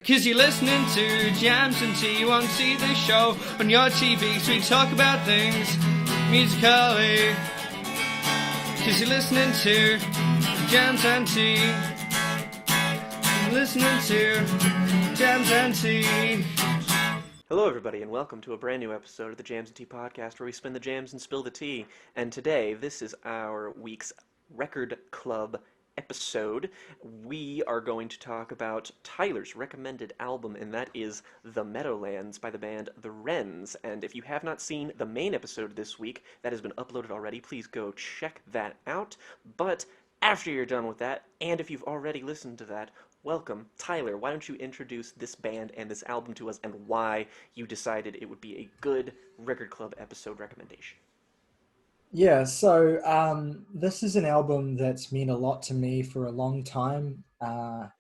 Cause you're listening to Jams and Tea, you won't see the show on your TV, so we talk about things musically. Cause you're listening to Jams and Tea, you're listening to Jams and Tea. Hello everybody and welcome to a brand new episode of the Jams and Tea podcast where we spin the jams and spill the tea. And today, this is our week's Record Club episode. We are going to talk about Tyler's recommended album, and that is The Meadowlands by the band The Wrens. And if you have not seen the main episode this week, that has been uploaded already, please go check that out. But after you're done with that, and if you've already listened to that, welcome. Tyler, why don't you introduce this band and this album to us and why you decided it would be a good Record Club episode recommendation? Yeah, so this is an album that's meant a lot to me for a long time. The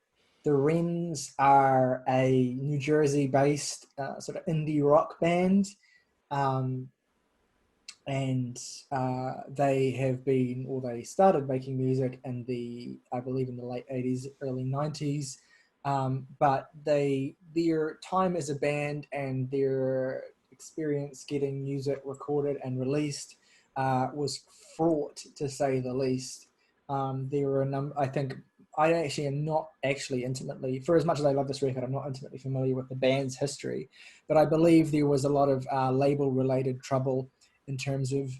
Wrens are a New Jersey-based sort of indie rock band, and they started making music in I believe in the late 80s, early 90s, but their time as a band and their experience getting music recorded and released was fraught, to say the least. There were I think I actually am not actually intimately, for as much as I love this record, I'm not intimately familiar with the band's history, but I believe there was a lot of label-related trouble in terms of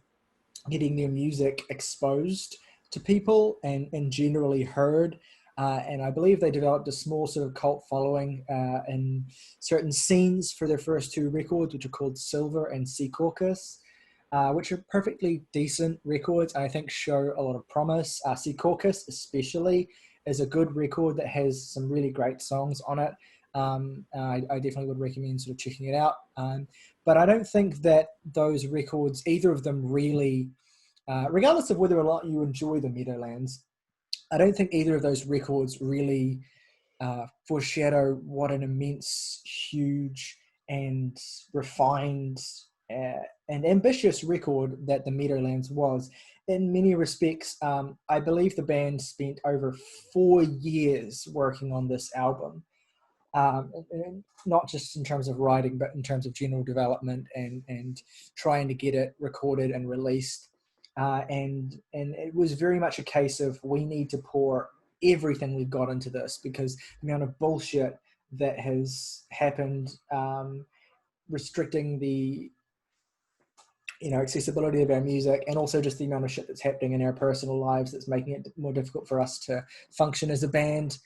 getting their music exposed to people and generally heard. And I believe they developed a small sort of cult following in certain scenes for their first two records, which are called Silver and Sea Caucus. Which are perfectly decent records, and I think show a lot of promise. Sea Caucus especially is a good record that has some really great songs on it. I definitely would recommend sort of checking it out. But I don't think that those records, either of them really, regardless of whether or not you enjoy the Meadowlands, I don't think either of those records really foreshadow what an immense, huge, and refined and ambitious record that the Meadowlands was. In many respects, I believe the band spent over 4 years working on this album, not just in terms of writing, but in terms of general development and trying to get it recorded and released. And it was very much a case of, we need to pour everything we've got into this, because the amount of bullshit that has happened, restricting the accessibility of our music, and also just the amount of shit that's happening in our personal lives that's making it more difficult for us to function as a band.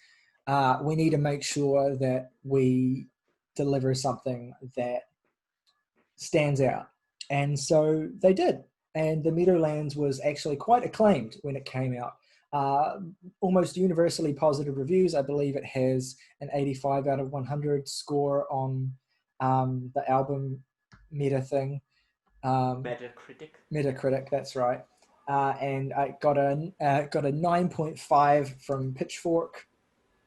We need to make sure that we deliver something that stands out. And so they did. And the Meadowlands was actually quite acclaimed when it came out. Almost universally positive reviews. I believe it has an 85 out of 100 score on the album Meta thing. Metacritic, that's right. And I got a 9.5 from Pitchfork,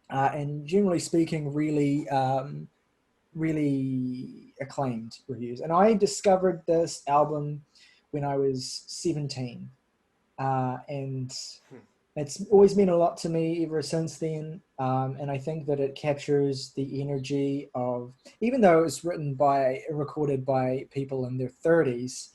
and generally speaking, really acclaimed reviews. And I discovered this album when I was 17, and it's always meant a lot to me ever since then. And I think that it captures the energy of, even though it's recorded by people in their 30s,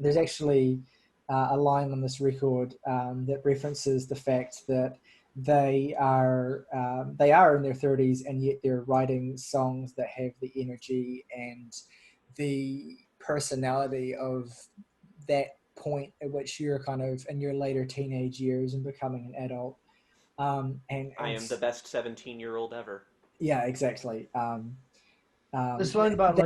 there's actually a line on this record that references the fact that they are in their 30s, and yet they're writing songs that have the energy and the personality of that point at which you're kind of in your later teenage years and becoming an adult. And I am the best 17-year-old ever. Yeah, exactly. This line about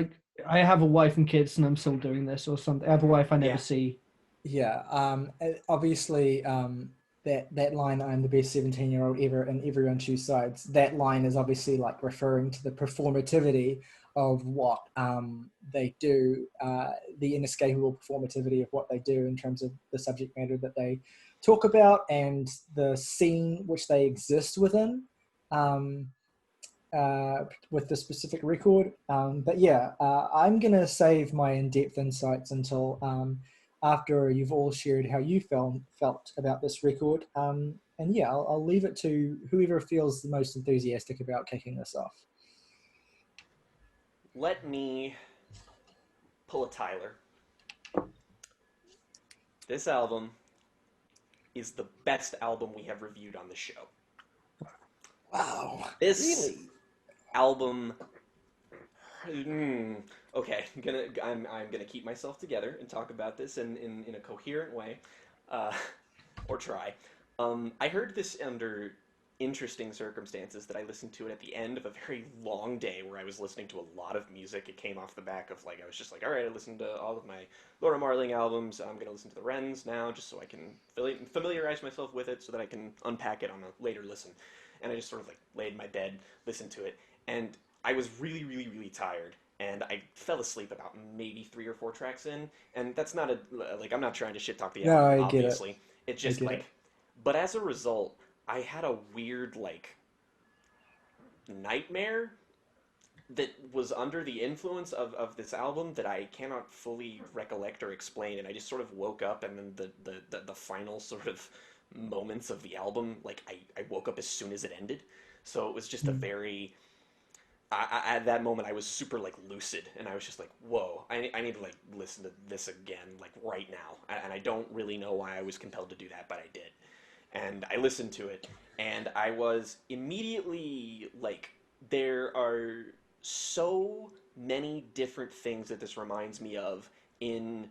I have a wife and kids and I'm still doing this, or something. I have a wife I never see. Yeah. Obviously, that line, "I'm the best 17-year-old ever and everyone choose sides," that line is obviously like referring to the performativity of what they do, the inescapable performativity of what they do in terms of the subject matter that they talk about and the scene which they exist within, with the specific record. But yeah, I'm going to save my in-depth insights until after you've all shared how you felt about this record. And yeah, I'll leave it to whoever feels the most enthusiastic about kicking this off. let me pull a Tyler. This album is the best album we have reviewed on the show. Wow. This Really? album. Okay, I'm gonna keep myself together and talk about this in a coherent way, uh, or try. I heard this under interesting circumstances that I listened to it at the end of a very long day where I was listening to a lot of music. It came off the back of I was just like, all right, I listened to all of my Laura Marling albums. I'm gonna listen to the Wrens now just so I can familiarize myself with it so that I can unpack it on a later listen. And I just sort of laid in my bed, listened to it, and I was really, really, really tired. And I fell asleep about maybe 3 or 4 tracks in, and that's not I'm not trying to shit talk the No, album, I get it. obviously. It I just get it. but as a result, I had a weird nightmare that was under the influence of this album that I cannot fully recollect or explain, and I just sort of woke up, and then the final sort of moments of the album, I woke up as soon as it ended. So it was just a Mm. very at that moment I was super lucid, and I was just like, whoa, I need to listen to this again right now, and I don't really know why I was compelled to do that, but I did. And I listened to it, and I was immediately there are so many different things that this reminds me of in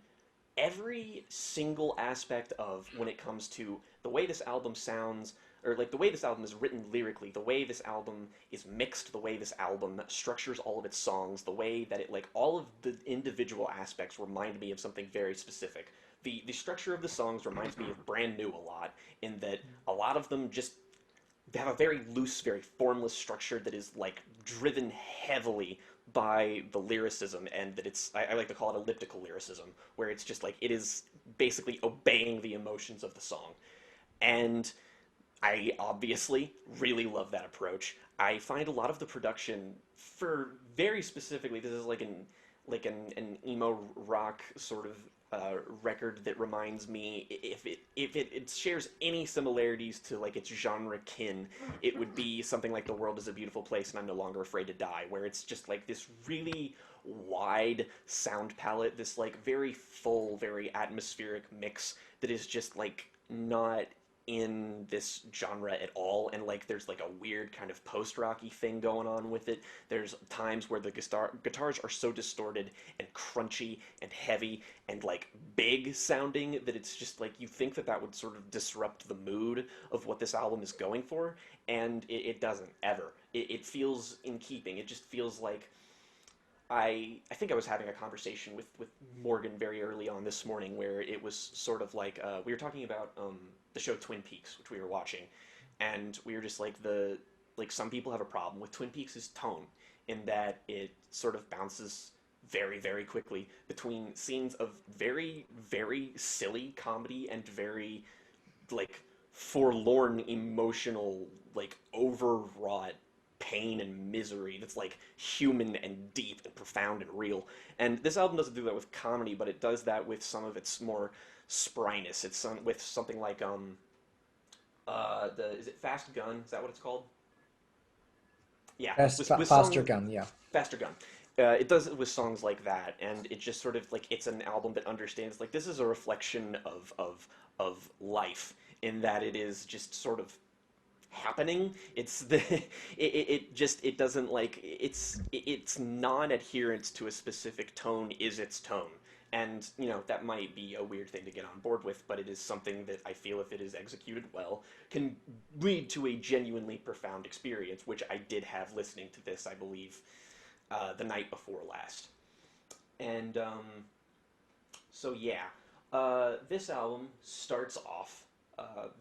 every single aspect of when it comes to the way this album sounds, or the way this album is written lyrically, the way this album is mixed, the way this album structures all of its songs, the way that it all of the individual aspects remind me of something very specific. The structure of the songs reminds me of Brand New a lot, in that a lot of them just they have a very loose, very formless structure that is driven heavily by the lyricism, and that I like to call it elliptical lyricism, where it's just it is basically obeying the emotions of the song. And I obviously really love that approach. I find a lot of the production for very specifically, this is an emo rock sort of record that reminds me, if it shares any similarities to its genre kin, it would be something like The World Is a Beautiful Place and I'm No Longer Afraid to Die, where it's just this really wide sound palette, this very full, very atmospheric mix that is just not in this genre at all, and there's a weird kind of post-rocky thing going on with it. There's times where the guitars are so distorted and crunchy and heavy and big sounding that it's just you think that would sort of disrupt the mood of what this album is going for, and it doesn't ever. It feels in keeping. It just feels I think I was having a conversation with Morgan very early on this morning where it was sort of we were talking about the show Twin Peaks, which we were watching, and we were just some people have a problem with Twin Peaks' tone in that it sort of bounces very, very quickly between scenes of very, very silly comedy and very forlorn, emotional, overwrought pain and misery that's human and deep and profound and real. And this album doesn't do that with comedy, but it does that with some of its more spryness. It's with something is it Fast Gun? Is that what it's called? Yeah, with Faster songs Gun, yeah. Faster Gun. It does it with songs like that, and it just sort of it's an album that understands this is a reflection of life, in that it is just sort of happening. It's it doesn't its non-adherence to a specific tone is its tone. And that might be a weird thing to get on board with, but it is something that I feel, if it is executed well, can lead to a genuinely profound experience, which I did have listening to this, I believe, the night before last. And so yeah, this album starts off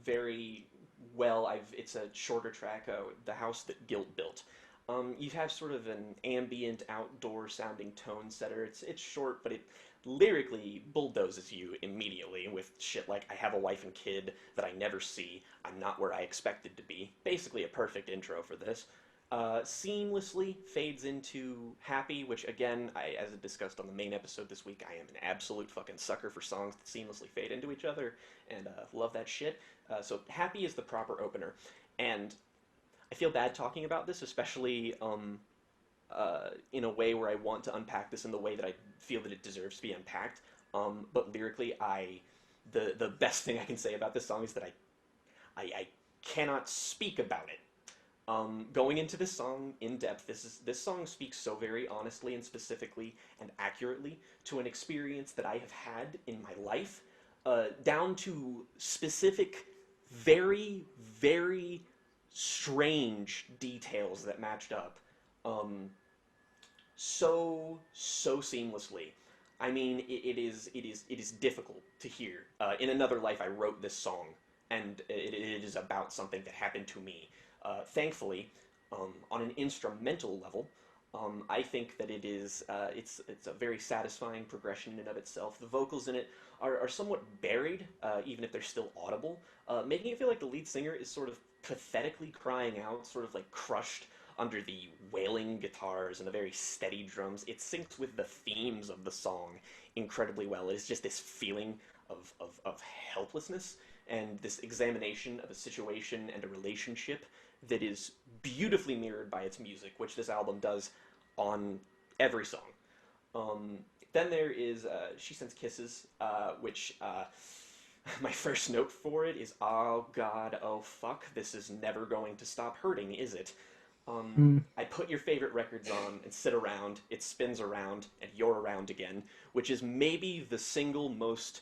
very well. It's a shorter track, "The House That Guilt Built." You have sort of an ambient, outdoor-sounding tone setter. It's short, but it lyrically bulldozes you immediately with shit like, "I have a wife and kid that I never see. I'm not where I expected to be." Basically a perfect intro for this. Seamlessly fades into "Happy," which again, as I discussed on the main episode this week, I am an absolute fucking sucker for songs that seamlessly fade into each other, and love that shit. So "Happy" is the proper opener, and I feel bad talking about this, especially in a way where I want to unpack this in the way that I feel that it deserves to be unpacked. But lyrically, the best thing I can say about this song is that I cannot speak about it. Going into this song in depth, this song speaks so very honestly and specifically and accurately to an experience that I have had in my life, down to specific, very, very strange details that matched up. Um, so seamlessly. I mean, it is difficult to hear. In another life, I wrote this song, and it is about something that happened to me. Thankfully, on an instrumental level, I think that it's a very satisfying progression in and of itself. The vocals in it are somewhat buried, even if they're still audible, making it feel like the lead singer is sort of pathetically crying out, sort of like crushed under the wailing guitars and the very steady drums. It syncs with the themes of the song incredibly well. It is just this feeling of helplessness and this examination of a situation and a relationship that is beautifully mirrored by its music, which this album does on every song. Then there is She Sends Kisses, which my first note for it is, oh god, oh fuck, this is never going to stop hurting, is it? I put your favorite records on and sit around, it spins around, and you're around again, which is maybe the single most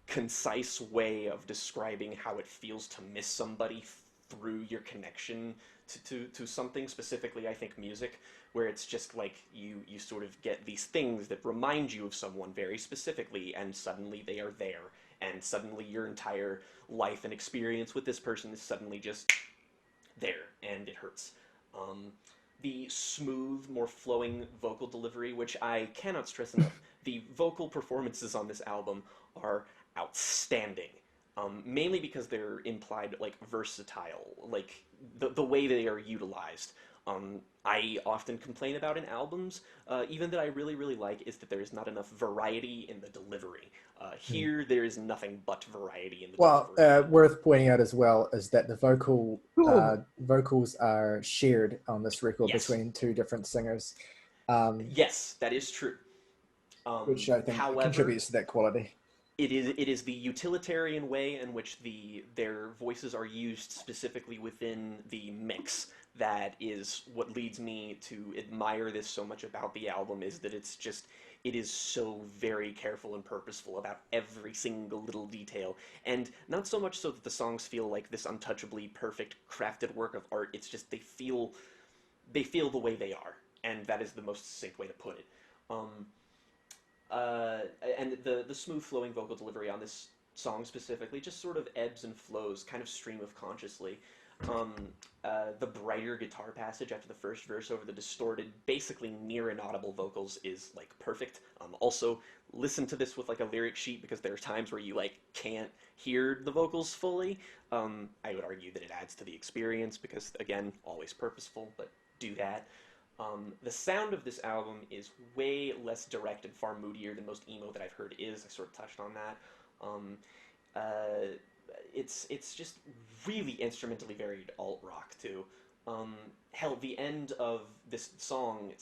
concise way of describing how it feels to miss somebody through your connection to something, specifically I think music, where it's just like you sort of get these things that remind you of someone very specifically, and suddenly they are there, and suddenly your entire life and experience with this person is suddenly just there, and it hurts. The smooth, more flowing vocal delivery, which I cannot stress enough, the vocal performances on this album are outstanding. Mainly because they're implied, like, versatile, like, the way they are utilized. I often complain about in albums, even that I really, really like, is that there is not enough variety in the delivery. Here, there is nothing but variety in the delivery. Worth pointing out as well is that the Cool. vocals are shared on this record Yes. between two different singers, Yes, that is true. which I think However, contributes to that quality. it is the utilitarian way in which their voices are used specifically within the mix that is what leads me to admire this so much about the album, is that it is so very careful and purposeful about every single little detail, and not so much so that the songs feel like this untouchably perfect crafted work of art. It's just they feel the way they are, and that is the most succinct way to put it. And the smooth flowing vocal delivery on this song specifically just sort of ebbs and flows, kind of stream of consciously. The brighter guitar passage after the first verse over the distorted, basically near inaudible vocals is like perfect. Also, listen to this with like a lyric sheet, because there are times where you like can't hear the vocals fully. I would argue that it adds to the experience because, again, always purposeful, but do that. The sound of this album is way less direct and far moodier than most emo that I've heard is. I sort of touched on that. It's just really instrumentally varied alt rock too. Hell, the end of this song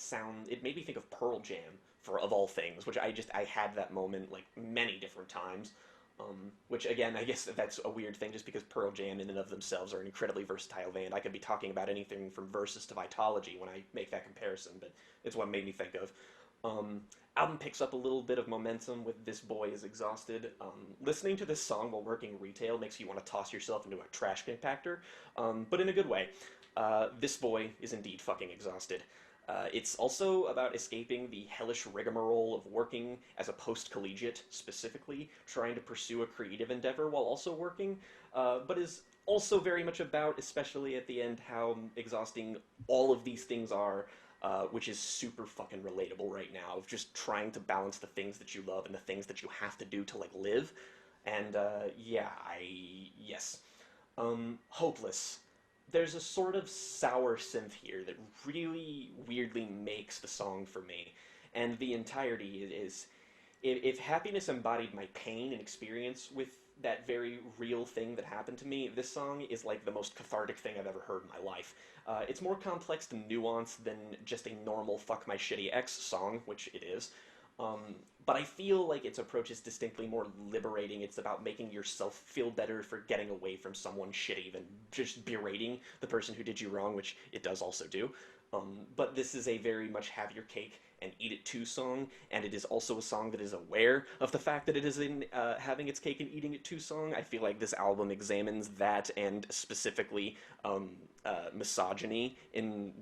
it made me think of Pearl Jam, of all things, which I had that moment like many different times. Which again, I guess that's a weird thing, just because Pearl Jam in and of themselves are an incredibly versatile band. I could be talking about anything from Versus to Vitology when I make that comparison, but it's what made me think of. Album picks up a little bit of momentum with This Boy Is Exhausted. Listening to this song while working retail makes you want to toss yourself into a trash compactor, but in a good way. This boy is indeed fucking exhausted. It's also about escaping the hellish rigmarole of working as a post-collegiate, specifically trying to pursue a creative endeavor while also working, but is also very much about, especially at the end, how exhausting all of these things are, which is super fucking relatable right now, of just trying to balance the things that you love and the things that you have to do to, like, live. And, yes. Hopeless. There's a sort of sour synth here that really weirdly makes the song for me. And the entirety is, if happiness embodied my pain and experience with that very real thing that happened to me, this song is like the most cathartic thing I've ever heard in my life. It's more complex and nuanced than just a normal "fuck my shitty ex" song, which it is. But I feel like its approach is distinctly more liberating. It's about making yourself feel better for getting away from someone shitty than just berating the person who did you wrong, which it does also do. But this is a very much have your cake and eat it too song, and it is also a song that is aware of the fact that it is in having its cake and eating it too song. I feel like this album examines that, and specifically misogyny in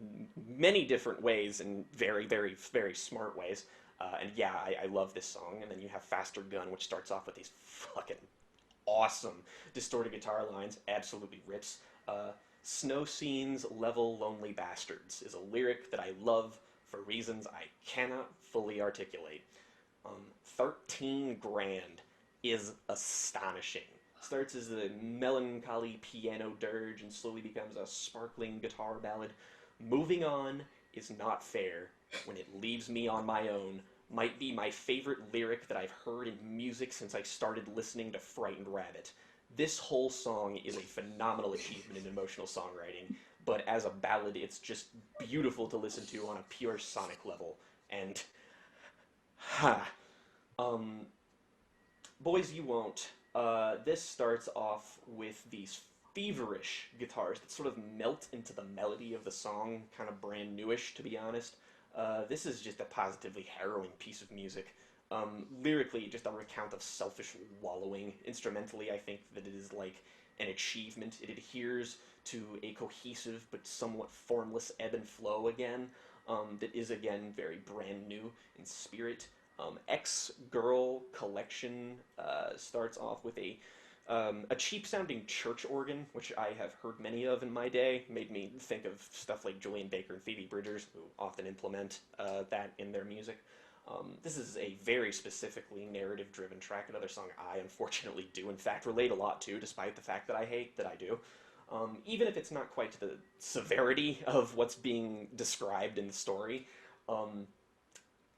many different ways, in very, very, very smart ways. And yeah, I love this song. And then you have Faster Gun, which starts off with these fucking awesome distorted guitar lines. Absolutely rips. Snow Scenes Level Lonely Bastards is a lyric that I love for reasons I cannot fully articulate. 13 Grand is astonishing. Starts as a melancholy piano dirge and slowly becomes a sparkling guitar ballad. Moving On is Not Fair when it leaves me on my own might be my favorite lyric that I've heard in music since I started listening to Frightened Rabbit. This whole song is a phenomenal achievement in emotional songwriting, but as a ballad, it's just beautiful to listen to on a pure sonic level. And, Boys You Won't. This starts off with these feverish guitars that sort of melt into the melody of the song, kind of brand newish, to be honest. This is just a positively harrowing piece of music. Lyrically, just a recount of selfish wallowing. Instrumentally, I think that it is like an achievement. It adheres to a cohesive but somewhat formless ebb and flow again, that is again very brand new in spirit. Ex-Girl Collection starts off with a cheap-sounding church organ, which I have heard many of in my day. Made me think of stuff like Julian Baker and Phoebe Bridgers, who often implement that in their music. This is a very specifically narrative-driven track, another song I unfortunately do in fact relate a lot to, despite the fact that I hate that I do. Even if it's not quite to the severity of what's being described in the story.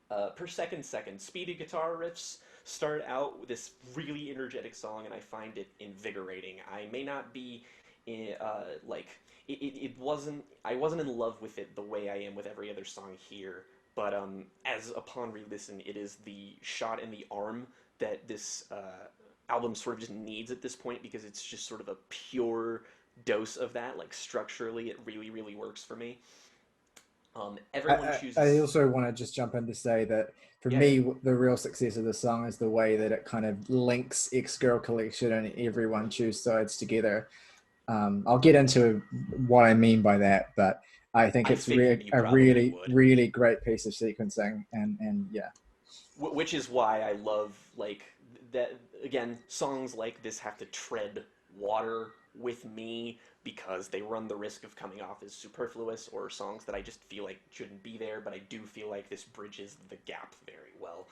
Per second, speedy guitar riffs start out with this really energetic song, and I find it invigorating. I may not be I wasn't in love with it the way I am with every other song here, but as upon re-listen, it is the shot in the arm that this album sort of just needs at this point, because it's just sort of a pure dose of that. Like, structurally, it really, really works for me. Everyone chooses. I also want to just jump in to say that for me, the real success of the song is the way that it kind of links Ex-Girl Collection and Everyone Choose Sides together. I'll get into what I mean by that, but I think it's a really, really great piece of sequencing, and yeah. Which is why I love, like, that, again, songs like this have to tread water with me, because they run the risk of coming off as superfluous, or songs that I just feel like shouldn't be there, but I do feel like this bridges the gap very well.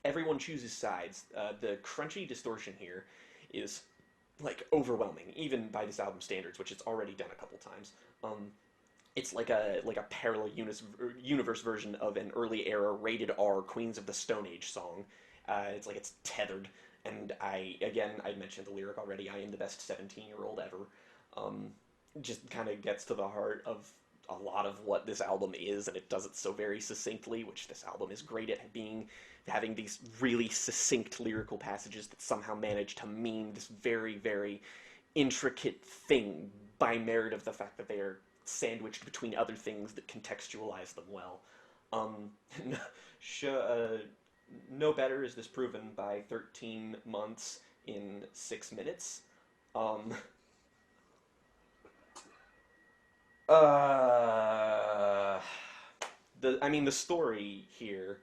Everyone chooses sides. The crunchy distortion here is, like, overwhelming, even by this album standards, which it's already done a couple times. It's like a parallel universe version of an early era rated R Queens of the Stone Age song. It's like it's tethered. And I mentioned the lyric already, I am the best 17-year-old ever. Just kind of gets to the heart of a lot of what this album is, and it does it so very succinctly, which this album is great at having these really succinct lyrical passages that somehow manage to mean this very, very intricate thing by merit of the fact that they are sandwiched between other things that contextualize them well. No better is this proven by 13 months in 6 minutes. The story here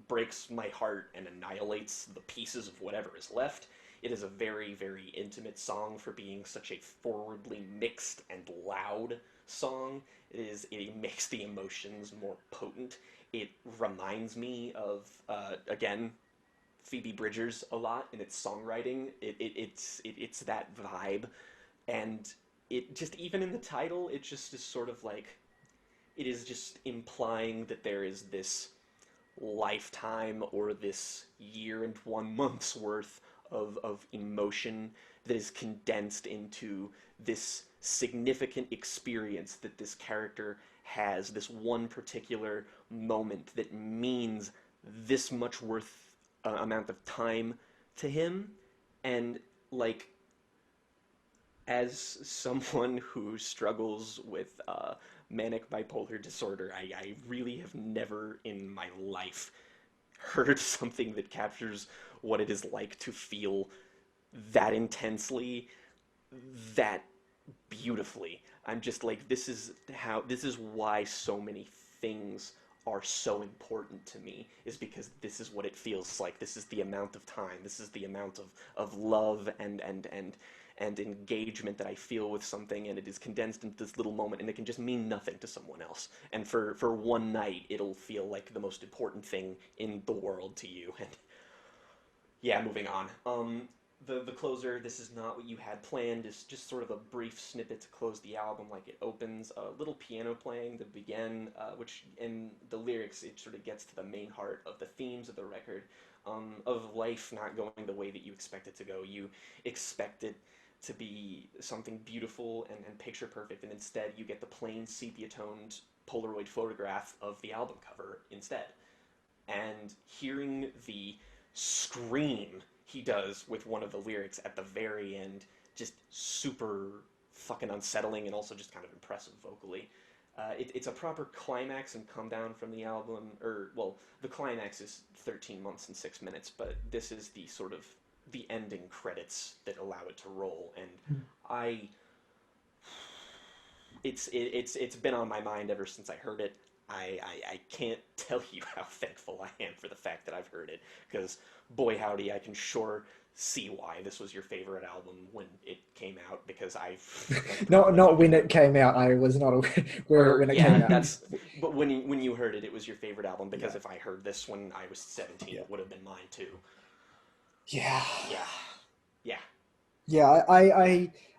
breaks my heart and annihilates the pieces of whatever is left. It is a very, very intimate song for being such a forwardly mixed and loud song. It makes the emotions more potent. It reminds me of, again, Phoebe Bridgers a lot in its songwriting. It's that vibe, and it just, even in the title, it just is sort of like, it is just implying that there is this lifetime or this year and 1 month's worth of emotion that is condensed into this significant experience that this character has, this one particular moment that means this much worth amount of time to him. And like, as someone who struggles with manic bipolar disorder, I really have never in my life heard something that captures what it is like to feel that intensely, that beautifully. I'm just like, this is why so many things are so important to me, is because this is what it feels like. This is the amount of time. This is the amount of love and engagement that I feel with something, and it is condensed into this little moment, and it can just mean nothing to someone else. And for one night, it'll feel like the most important thing in the world to you. And yeah, moving on. The closer, "This Is Not What You Had Planned," is just sort of a brief snippet to close the album. Like, it opens a little piano playing to begin, which in the lyrics, it sort of gets to the main heart of the themes of the record, of life not going the way that you expect it to go. You expect it to be something beautiful and picture perfect, and instead you get the plain sepia-toned Polaroid photograph of the album cover instead. And hearing the scream he does with one of the lyrics at the very end, just super fucking unsettling and also just kind of impressive vocally. It's a proper climax and come down from the album, or, well, the climax is 13 months and 6 minutes, but this is the sort of the ending credits that allow it to roll, and it's been on my mind ever since I heard it. I can't tell you how thankful I am for the fact that I've heard it, because boy howdy, I can sure see why this was your favorite album when it came out, because I've not when it came out. I was not aware when it came out. But when you heard it, it was your favorite album, because if I heard this when I was 17, it would have been mine too. Yeah.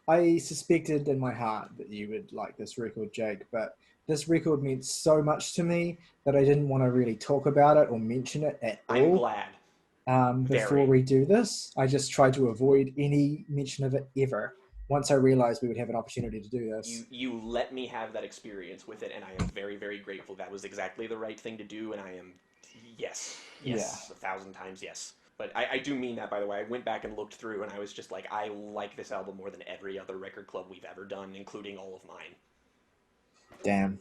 I suspected in my heart that you would like this record, Jake, but this record meant so much to me that I didn't want to really talk about it or mention it at all. I'm glad. Before we do this, I just tried to avoid any mention of it ever. Once I realized we would have an opportunity to do this. You let me have that experience with it, and I am very, very grateful. That was exactly the right thing to do, and I am, yes, 1,000 times yes. But I do mean that, by the way. I went back and looked through, and I was just like, I like this album more than every other record club we've ever done, including all of mine. Damn.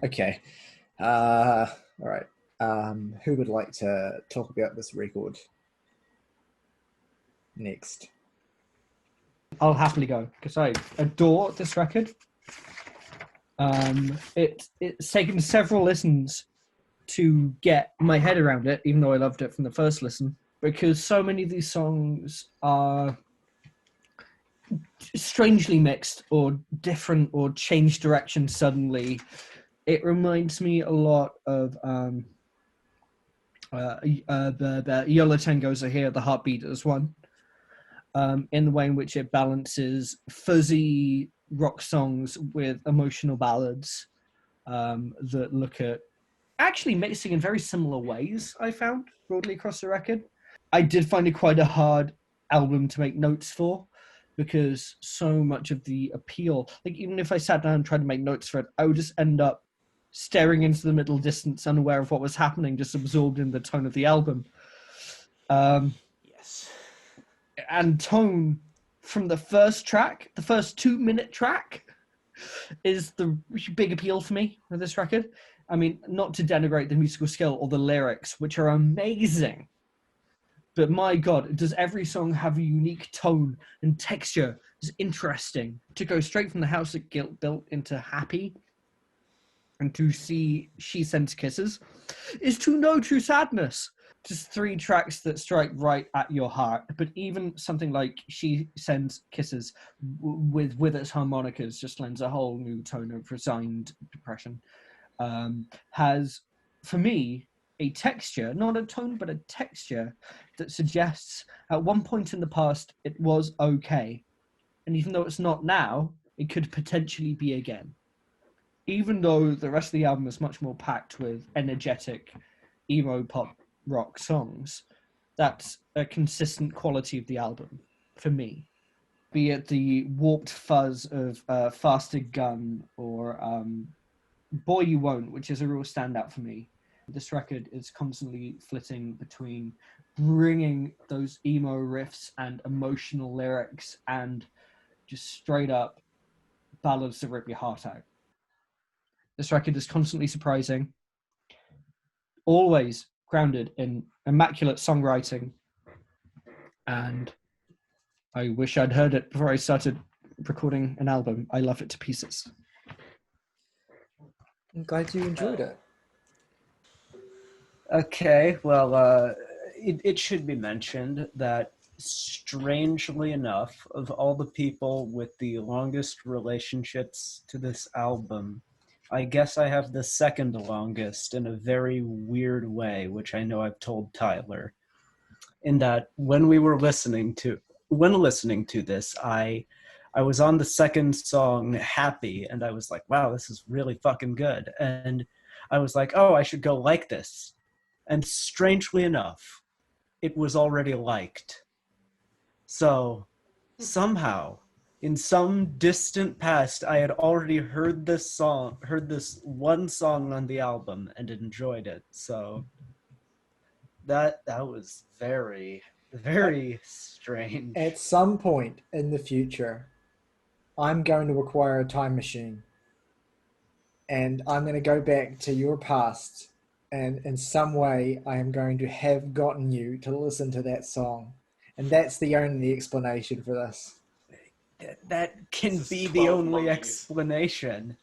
Okay. All right. Who would like to talk about this record next? I'll happily go, because I adore this record. It's taken several listens to get my head around it, even though I loved it from the first listen, because so many of these songs are strangely mixed or different or change direction suddenly. It reminds me a lot of the Yola Tangos Are Here, the Heartbeaters one, in the way in which it balances fuzzy rock songs with emotional ballads that look at actually mixing in very similar ways, I found, broadly across the record. I did find it quite a hard album to make notes for, because so much of the appeal, like even if I sat down and tried to make notes for it, I would just end up staring into the middle distance, unaware of what was happening, just absorbed in the tone of the album. Yes. And tone from the first track, the first 2-minute track, is the big appeal for me with this record. I mean, not to denigrate the musical skill or the lyrics, which are amazing, but my God, does every song have a unique tone and texture? It's interesting. To go straight from The House That Guilt Built into Happy, and to see She Sends Kisses, is to know true sadness. Just 3 tracks that strike right at your heart. But even something like She Sends Kisses with its harmonicas just lends a whole new tone of resigned depression. Has, for me, a texture, not a tone, but a texture that suggests at one point in the past it was okay. And even though it's not now, it could potentially be again. even though the rest of the album is much more packed with energetic emo pop rock songs, that's a consistent quality of the album for me. Be it the warped fuzz of Faster Gun or Boy You Won't, which is a real standout for me. This record is constantly flitting between bringing those emo riffs and emotional lyrics and just straight up ballads that rip your heart out. This record is constantly surprising, always grounded in immaculate songwriting, and I wish I'd heard it before I started recording an album. I love it to pieces. I'm glad you enjoyed it. Okay, well, it should be mentioned that, strangely enough, of all the people with the longest relationships to this album, I guess I have the second longest in a very weird way, which I know I've told Tyler. In that when listening to this, I was on the second song, Happy, and I was like, wow, this is really fucking good. And I was like, oh, I should go like this. And strangely enough, it was already liked. So somehow, in some distant past, I had already heard this one song on the album and enjoyed it. So that was very, very strange. At some point in the future, I'm going to acquire a time machine, and I'm going to go back to your past, and in some way I am going to have gotten you to listen to that song, and that's the only explanation for this. That can be the only explanation.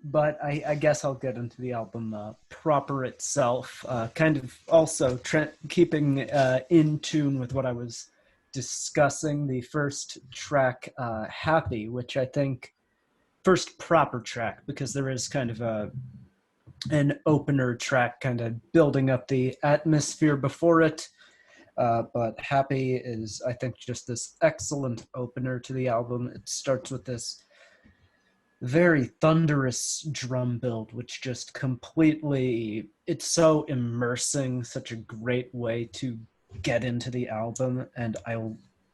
But I guess I'll get into the album proper itself, kind of also keeping in tune with what I was discussing. The first track, Happy, which I think, first proper track, because there is kind of an opener track kind of building up the atmosphere before it. But Happy is, I think, just this excellent opener to the album. It starts with this very thunderous drum build, which just completely, it's so immersing, such a great way to get into the album. And I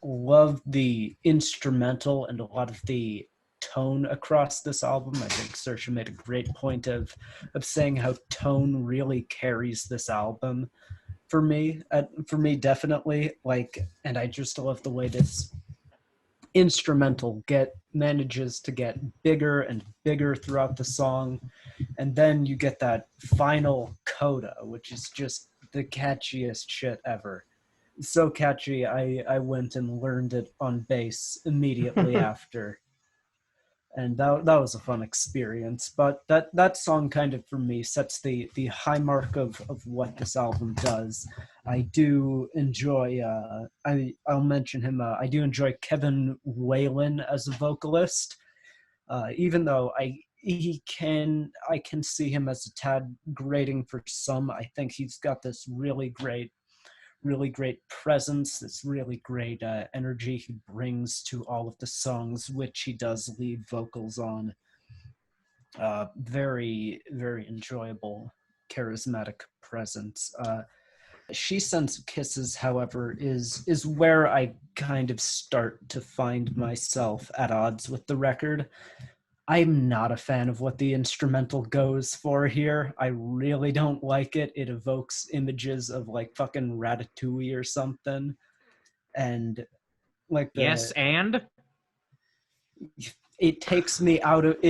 love the instrumental and a lot of the tone across this album. I think Saoirse made a great point of saying how tone really carries this album for me definitely. And I just love the way this instrumental manages to get bigger and bigger throughout the song, and then you get that final coda, which is just the catchiest shit ever. So catchy, I went and learned it on bass immediately after, and that was a fun experience. But that song kind of, for me, sets the high mark of what this album does. I do enjoy, I'll mention him, I do enjoy Kevin Whalen as a vocalist, even though I can see him as a tad grating for some. I think he's got this really great presence, this really great energy he brings to all of the songs, which he does lead vocals on. Very, very enjoyable, charismatic presence. She Sends Kisses, however, is where I kind of start to find myself at odds with the record. I'm not a fan of what the instrumental goes for here. I really don't like it. It evokes images of like fucking Ratatouille or something. And like Yes, and it takes me out of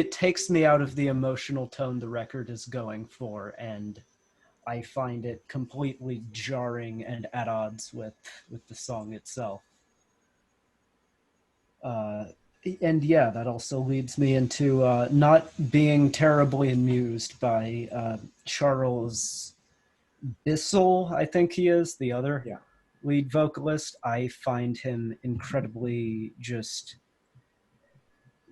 the emotional tone the record is going for, and I find it completely jarring and at odds with the song itself. And yeah, that also leads me into not being terribly amused by Charles Bissell, I think he is, the other lead vocalist. I find him incredibly just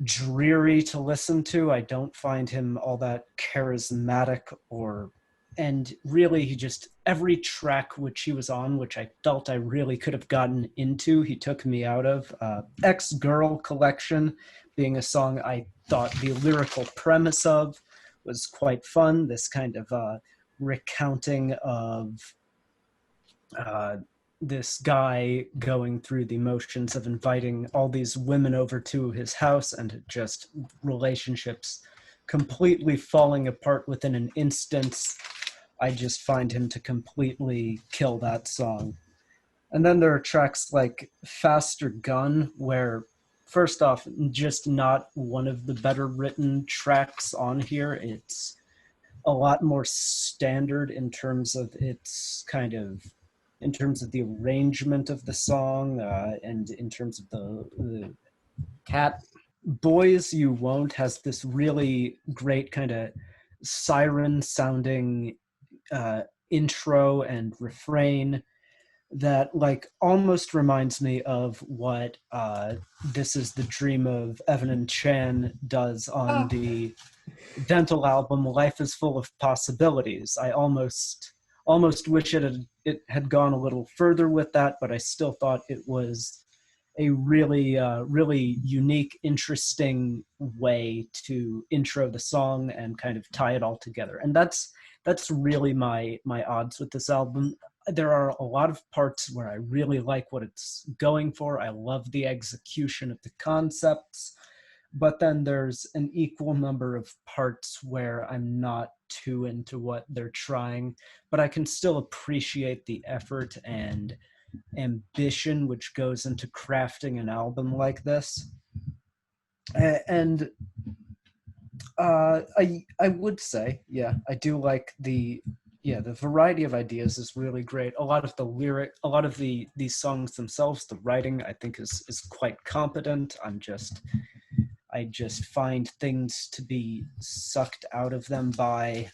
dreary to listen to. I don't find him all that charismatic or and really he just, every track which he was on, which I felt I really could have gotten into, he took me out of. Ex-Girl Collection being a song I thought the lyrical premise of was quite fun. This kind of recounting of this guy going through the motions of inviting all these women over to his house, and just relationships completely falling apart within an instance. I just find him to completely kill that song. And then there are tracks like Faster Gun, where, first off, just not one of the better written tracks on here. It's a lot more standard in terms of its kind of, in terms of the arrangement of the song, and in terms of the cat. Boys You Won't has this really great kind of siren sounding intro and refrain that like almost reminds me of what This Is the Dream of Evan and Chan does on the Dental album Life is Full of Possibilities. I almost wish it had gone a little further with that, but I still thought it was a really really unique, interesting way to intro the song and kind of tie it all together. And that's really my odds with this album. There are a lot of parts where I really like what it's going for. I love the execution of the concepts, but then there's an equal number of parts where I'm not too into what they're trying, but I can still appreciate the effort and ambition which goes into crafting an album like this. And I would say, yeah, I do like the variety of ideas is really great. A lot of these songs themselves, the writing I think is quite competent. I just find things to be sucked out of them by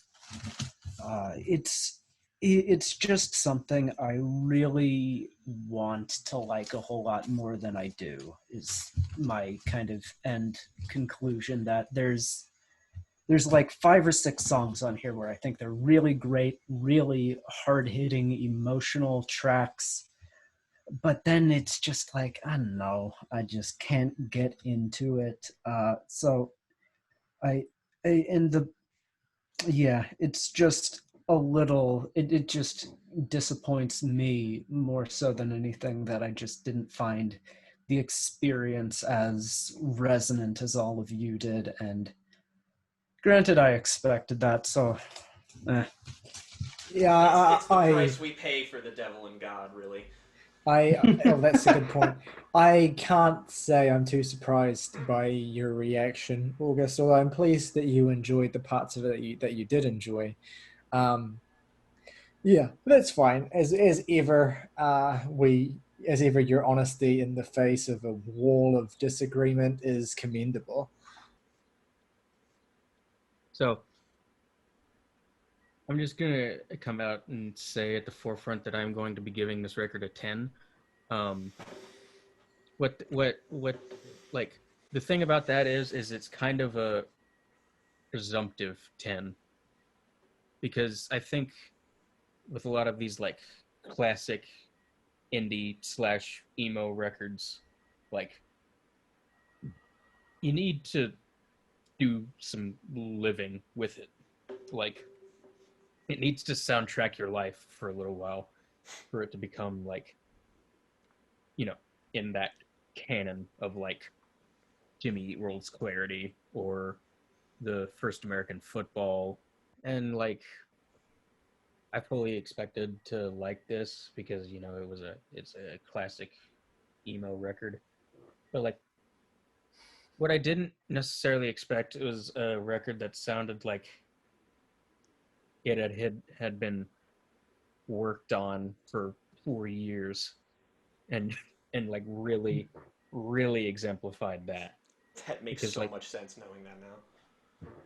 it's just something I really want to like a whole lot more than I do, is my kind of end conclusion. That there's like 5 or 6 songs on here where I think they're really great, really hard-hitting, emotional tracks, but then it's just like, I don't know, I just can't get into it. So I and the yeah, it's just a little, it just disappoints me more so than anything that I just didn't find the experience as resonant as all of you did. And granted, I expected that, so Yeah, It's the price we pay for the devil and God, really. that's a good point. I can't say I'm too surprised by your reaction, August, although I'm pleased that you enjoyed the parts of it that you did enjoy. Yeah, that's fine. As ever, as ever, your honesty in the face of a wall of disagreement is commendable. So I'm just gonna come out and say at the forefront that I'm going to be giving this record a 10. What like the thing about that is it's kind of a presumptive 10, because I think with a lot of these like classic indie / emo records, like you need to do some living with it. Like it needs to soundtrack your life for a little while for it to become like, in that canon of like Jimmy Eat World's Clarity or the first American Football. And like I fully expected to like this because it's a classic emo record. But like what I didn't necessarily expect was a record that sounded like it had been worked on for 4 years and like really really exemplified that. That makes Because so like much sense knowing that now.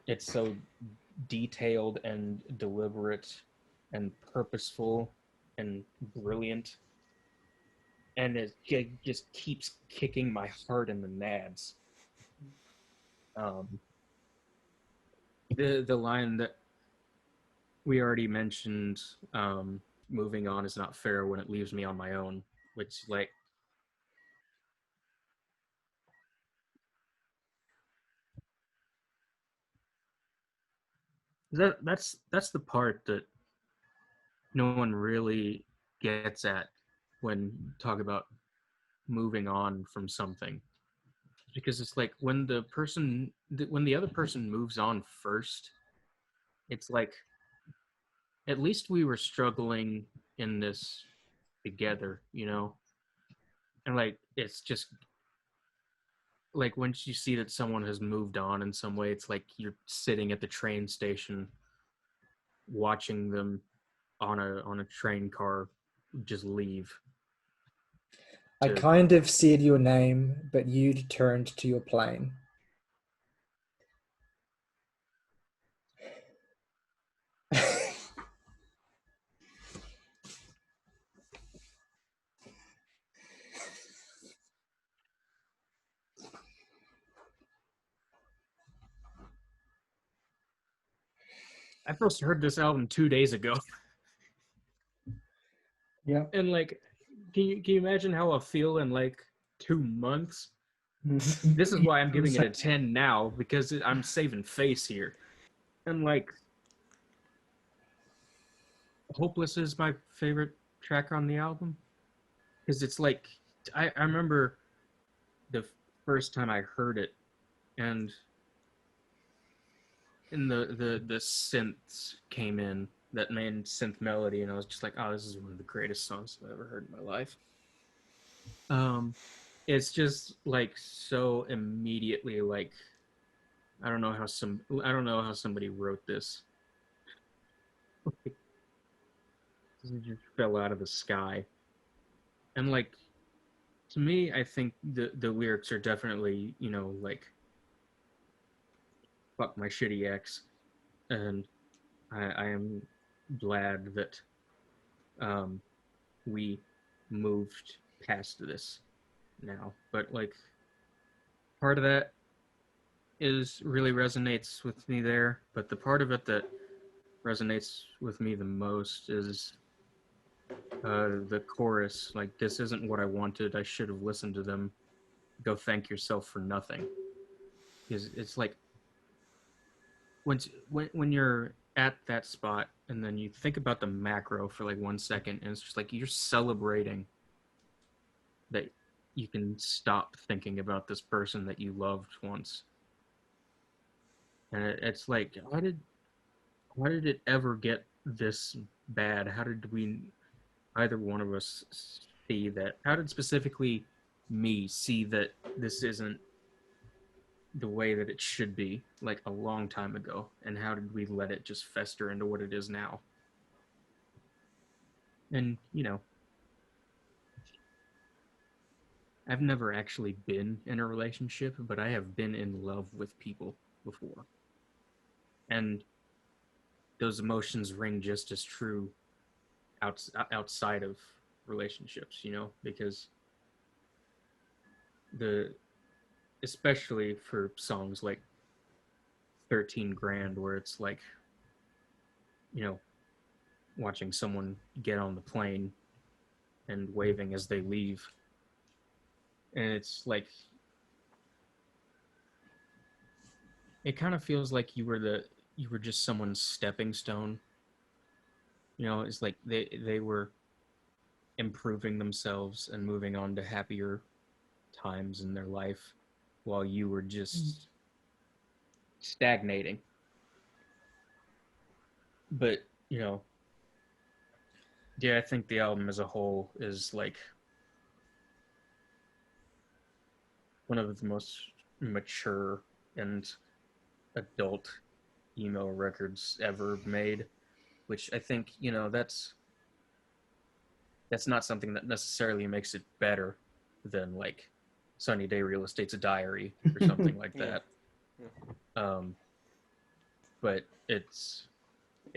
it's so detailed and deliberate and purposeful and brilliant, and it just keeps kicking my heart in the nads. The line that we already mentioned moving on is not fair when it leaves me on my own, which like that's the part that no one really gets at when talk about moving on from something, because it's like when when the other person moves on first, it's like at least we were struggling in this together, you know. And like it's just like once you see that someone has moved on in some way, it's like you're sitting at the train station watching them on a train car just leave I to kind of said your name, but you'd turned to your plane. I first heard this album 2 days ago. Yeah. And like can you imagine how I'll feel in like 2 months? This is why I'm giving it a 10 now, because I'm saving face here. And like Hopeless is my favorite track on the album, because it's like I remember the first time I heard it, and the synths came in, that main synth melody, and I was just like, oh, this is one of the greatest songs I've ever heard in my life. It's just like so immediately like I don't know how somebody wrote this. It just fell out of the sky. And like to me, I think the lyrics are definitely, you know, like fuck my shitty ex, and I am glad that um, we moved past this now. But like part of that is really resonates with me there, but the part of it that resonates with me the most is the chorus. Like, this isn't what I wanted. I should have listened to them. Go thank yourself for nothing. Because it's like when you're at that spot and then you think about the macro for like 1 second, and it's just like you're celebrating that you can stop thinking about this person that you loved once. And it's like, why did it ever get this bad? How did we, either one of us, see that? How did specifically me see that this isn't the way that it should be, like a long time ago? And how did we let it just fester into what it is now? And, you know, I've never actually been in a relationship, but I have been in love with people before. And those emotions ring just as true outside of relationships, you know, because the especially for songs like 13 Grand, where it's like, you know, watching someone get on the plane and waving as they leave, and it's like it kind of feels like you were just someone's stepping stone, you know. It's like they were improving themselves and moving on to happier times in their life, while you were just stagnating. But, you know, yeah, I think the album as a whole is like one of the most mature and adult emo records ever made, which I think, you know, that's not something that necessarily makes it better than like Sunny Day Real Estate's a Diary or something like that. Yeah. But it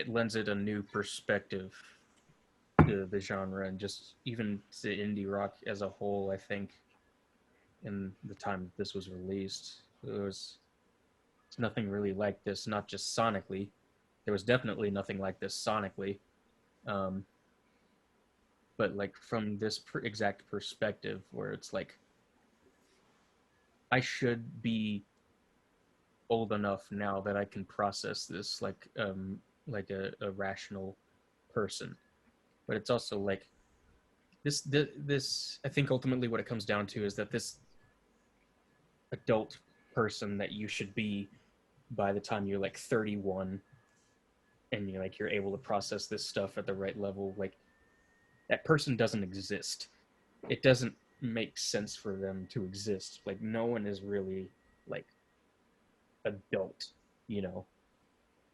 lends it a new perspective to the genre, and just even to indie rock as a whole. I think in the time this was released, there's nothing really like this, not just sonically, there was definitely nothing like this sonically. But like from this exact perspective where it's like I should be old enough now that I can process this like a rational person. But it's also like this I think ultimately what it comes down to is that this adult person that you should be by the time you're like 31 and you're able to process this stuff at the right level, like that person doesn't exist. It doesn't make sense for them to exist. Like no one is really like adult, you know.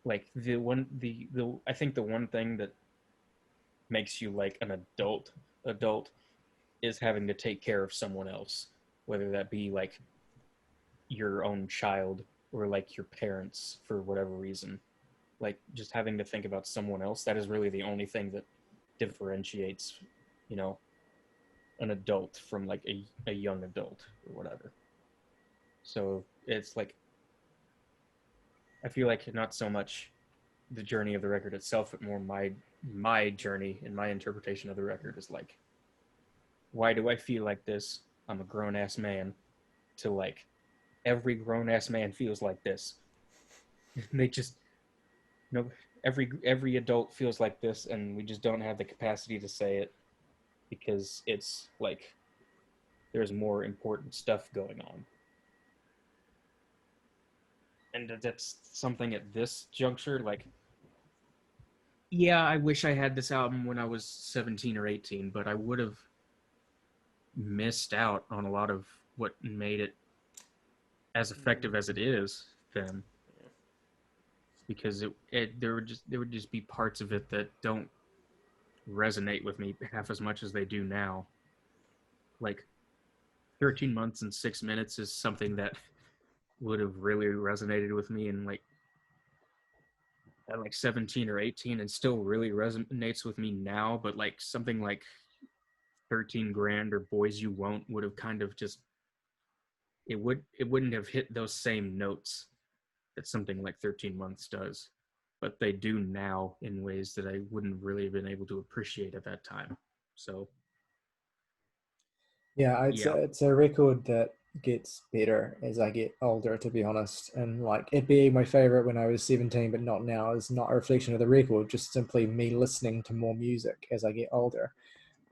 Like the I think the one thing that makes you like an adult is having to take care of someone else, whether that be like your own child or like your parents for whatever reason. Like just having to think about someone else, that is really the only thing that differentiates, you know, an adult from like a young adult or whatever. So it's like I feel like not so much the journey of the record itself, but more my journey and my interpretation of the record is like, why do I feel like this? I'm a grown ass man. To like, every grown ass man feels like this. They just, you know, every adult feels like this, and we just don't have the capacity to say it because it's like there's more important stuff going on. And that's something at this juncture, like, yeah, I wish I had this album when I was 17 or 18, but I would have missed out on a lot of what made it as effective as it is then, because there would just be parts of it that don't resonate with me half as much as they do now. Like 13 months and 6 minutes is something that would have really resonated with me in like at like 17 or 18 and still really resonates with me now, but like something like 13 grand or Boys You Won't would have kind of just it wouldn't have hit those same notes that something like 13 months does, but they do now in ways that I wouldn't really have been able to appreciate at that time. So Yeah, yeah. it's a record that gets better as I get older, to be honest. And like it being my favorite when I was 17, but not now, is not a reflection of the record, just simply me listening to more music as I get older.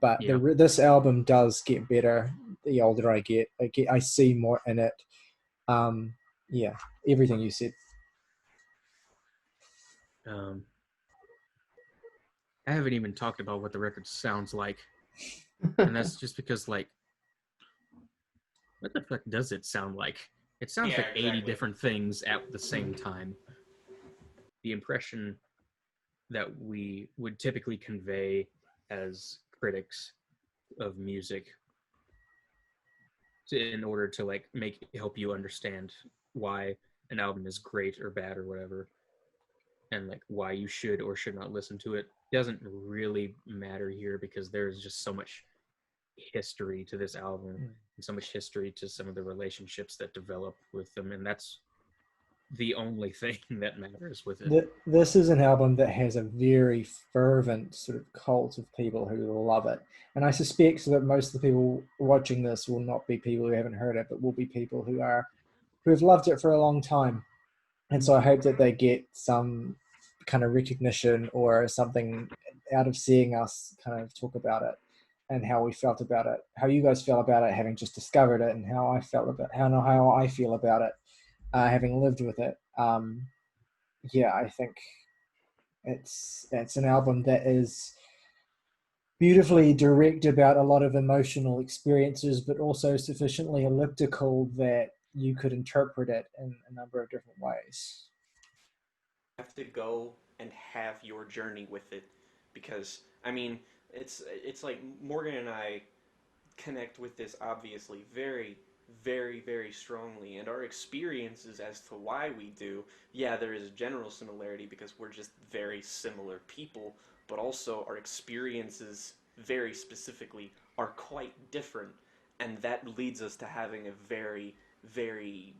But Yeah. this album does get better the older I get. I see more in it. Yeah, everything you said. I haven't even talked about what the record sounds like, and that's just because like what the fuck does it sound like? It sounds like 80 different things at the same time. The impression that we would typically convey as critics of music in order to like help you understand why an album is great or bad or whatever, and like why you should or should not listen to it doesn't really matter here, because there's just so much history to this album and so much history to some of the relationships that develop with them, and that's the only thing that matters with it. This is an album that has a very fervent sort of cult of people who love it. And I suspect that most of the people watching this will not be people who haven't heard it, but will be people who have loved it for a long time. And so I hope that they get some kind of recognition or something out of seeing us kind of talk about it and how we felt about it, how you guys felt about it, having just discovered it, and how I felt about how I feel about it, having lived with it. Yeah, I think it's an album that is beautifully direct about a lot of emotional experiences, but also sufficiently elliptical that you could interpret it in a number of different ways. You have to go and have your journey with it, because I mean it's like Morgan and I connect with this obviously very, very, very strongly, and our experiences as to why we do, yeah, there is a general similarity because we're just very similar people, but also our experiences very specifically are quite different, and that leads us to having a very, very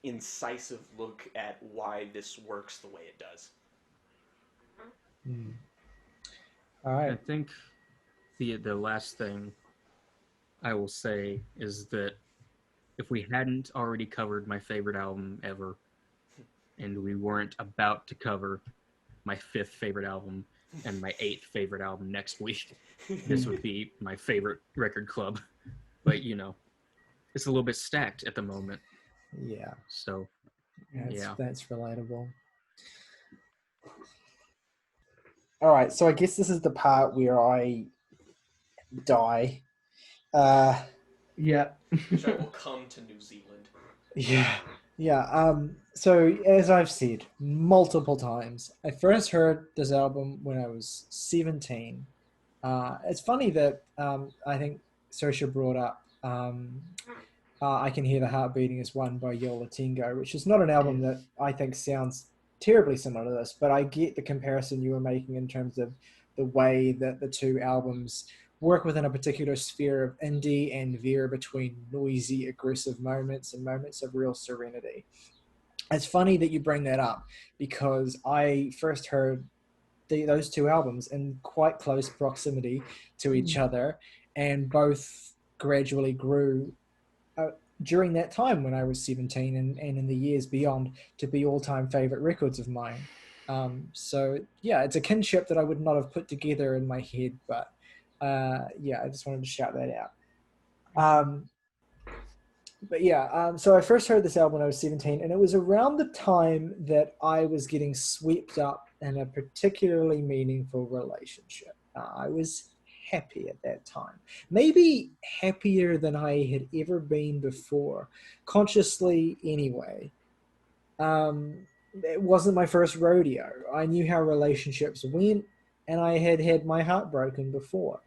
incisive look at why this works the way it does. All I right. think the last thing I will say is that if we hadn't already covered my favorite album ever, and we weren't about to cover my fifth favorite album and my eighth favorite album next week, this would be my favorite record club. But it's a little bit stacked at the moment. Yeah. So That's relatable. All right, so I guess this is the part where I die. Yeah. Which I will come to New Zealand. Yeah. So as I've said multiple times, I first heard this album when I was 17. It's funny that I think Saoirse brought up I Can Hear the Heart Beating as One by Yola Tengo, which is not an album that I think sounds terribly similar to this, but I get the comparison you were making in terms of the way that the two albums work within a particular sphere of indie and veer between noisy, aggressive moments and moments of real serenity. It's funny that you bring that up because I first heard those two albums in quite close proximity to each other, and both gradually grew during that time when I was 17 and in the years beyond to be all-time favorite records of mine. So yeah, it's a kinship that I would not have put together in my head, but yeah, I just wanted to shout that out. But yeah, so I first heard this album when I was 17, and it was around the time that I was getting swept up in a particularly meaningful relationship. I was happy at that time, maybe happier than I had ever been before, consciously anyway. It wasn't my first rodeo. I knew how relationships went, and I had had my heart broken before.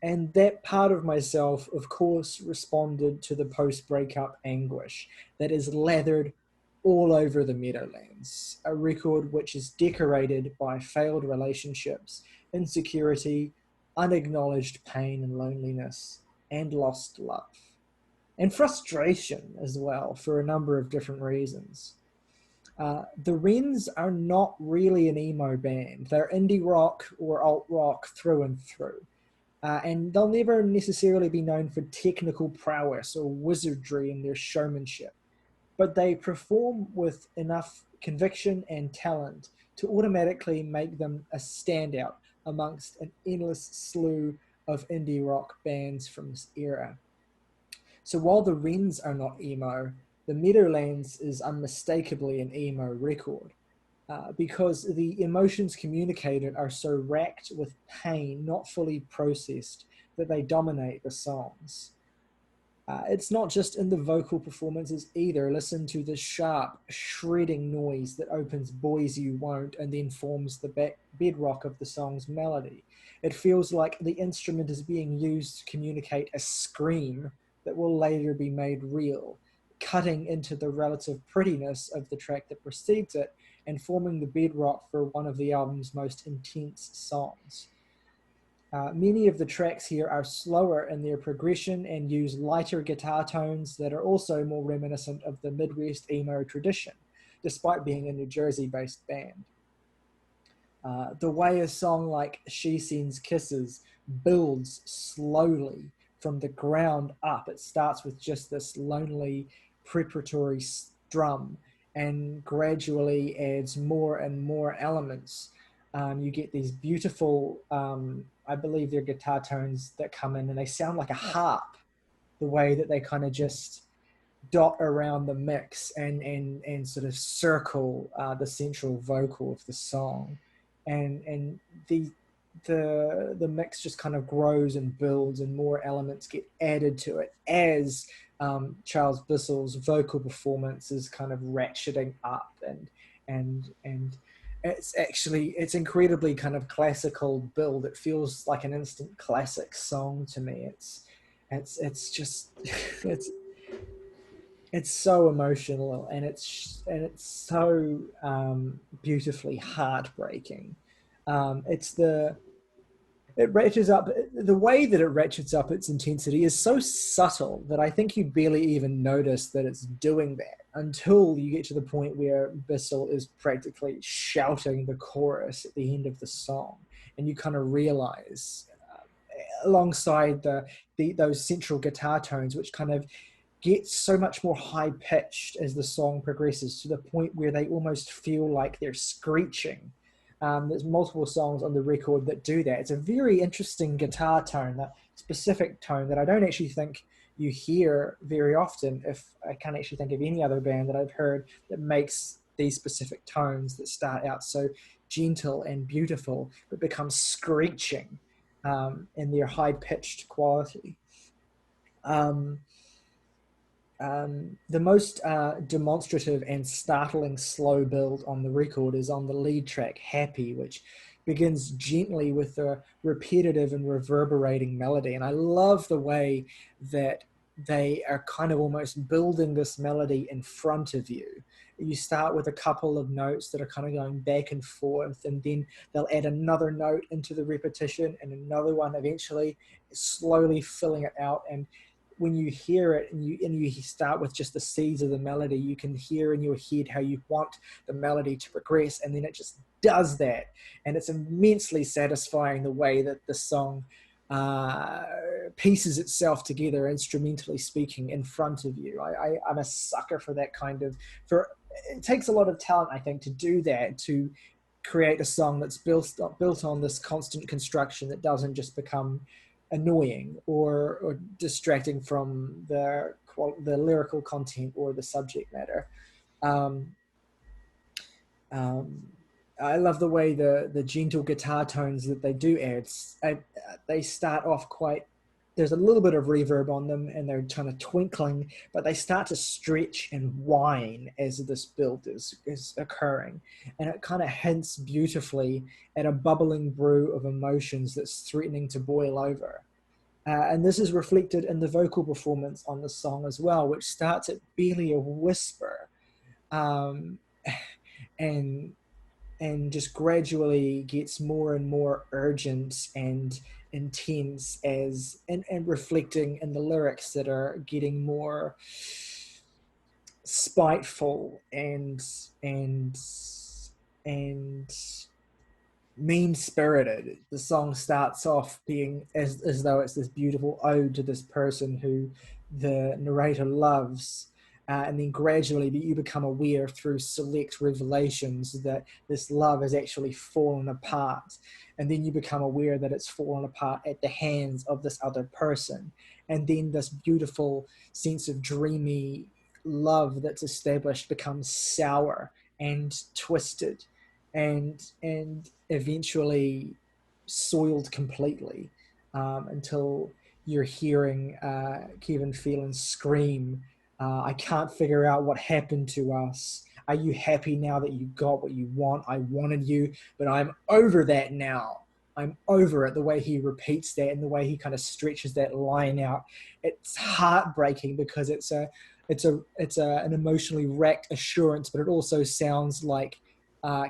And that part of myself, of course, responded to the post-breakup anguish that is lathered all over the Meadowlands, a record which is decorated by failed relationships, insecurity, unacknowledged pain and loneliness, and lost love. And frustration as well, for a number of different reasons. The Wrens are not really an emo band. They're indie rock or alt rock through and through. And they'll never necessarily be known for technical prowess or wizardry in their showmanship, but they perform with enough conviction and talent to automatically make them a standout amongst an endless slew of indie rock bands from this era. So while the Wrens are not emo, the Meadowlands is unmistakably an emo record. Because the emotions communicated are so racked with pain, not fully processed, that they dominate the songs. It's not just in the vocal performances either. Listen to the sharp, shredding noise that opens Boys You Won't and then forms the bedrock of the song's melody. It feels like the instrument is being used to communicate a scream that will later be made real, cutting into the relative prettiness of the track that precedes it and forming the bedrock for one of the album's most intense songs. Many of the tracks here are slower in their progression and use lighter guitar tones that are also more reminiscent of the Midwest emo tradition, despite being a New Jersey-based band. The way a song like She Sends Kisses builds slowly from the ground up. It starts with just this lonely preparatory strum and gradually adds more and more elements. You get these beautiful, I believe they're guitar tones that come in and they sound like a harp, the way that they kind of just dot around the mix and sort of circle the central vocal of the song. And the mix just kind of grows and builds and more elements get added to it as Charles Bissell's vocal performance is kind of ratcheting up and it's incredibly kind of classical build. It feels like an instant classic song to me. It's just it's so emotional and it's so beautifully heartbreaking. It's the it ratchets up. The way that it ratchets up its intensity is so subtle that I think you barely even notice that it's doing that until you get to the point where Bissell is practically shouting the chorus at the end of the song, and you kind of realize, alongside those central guitar tones, which kind of get so much more high pitched as the song progresses, to the point where they almost feel like they're screeching. There's multiple songs on the record that do that. It's a very interesting guitar tone, that specific tone that I don't actually think you hear very often. If I can't actually think of any other band that I've heard that makes these specific tones that start out so gentle and beautiful but become screeching in their high-pitched quality. The most demonstrative and startling slow build on the record is on the lead track, Happy, which begins gently with a repetitive and reverberating melody. And I love the way that they are kind of almost building this melody in front of you. You start with a couple of notes that are kind of going back and forth, and then they'll add another note into the repetition and another one, eventually slowly filling it out. And when you hear it and you start with just the seeds of the melody, you can hear in your head how you want the melody to progress, and then it just does that. And it's immensely satisfying the way that the song pieces itself together, instrumentally speaking, in front of you. I'm a sucker for that kind of, it takes a lot of talent, I think, to do that, to create a song that's built on this constant construction that doesn't just become annoying or distracting from the lyrical content or the subject matter. I love the way the gentle guitar tones that they do add. They start off there's a little bit of reverb on them, and they're kind of twinkling, but they start to stretch and whine as this build is occurring. And it kind of hints beautifully at a bubbling brew of emotions that's threatening to boil over. And this is reflected in the vocal performance on the song as well, which starts at barely a whisper, and just gradually gets more and more urgent and intense and reflecting in the lyrics that are getting more spiteful and mean-spirited. The song starts off being as though it's this beautiful ode to this person who the narrator loves, and then gradually you become aware through select revelations that this love has actually fallen apart, and then you become aware that it's fallen apart at the hands of this other person, and then this beautiful sense of dreamy love that's established becomes sour and twisted and eventually soiled completely, until you're hearing Kevin Phelan scream, I can't figure out what happened to us. Are you happy now that you got what you want? I wanted you, but I'm over that now. I'm over it. The way he repeats that and the way he kind of stretches that line out, it's heartbreaking because it's an emotionally racked assurance, but it also sounds like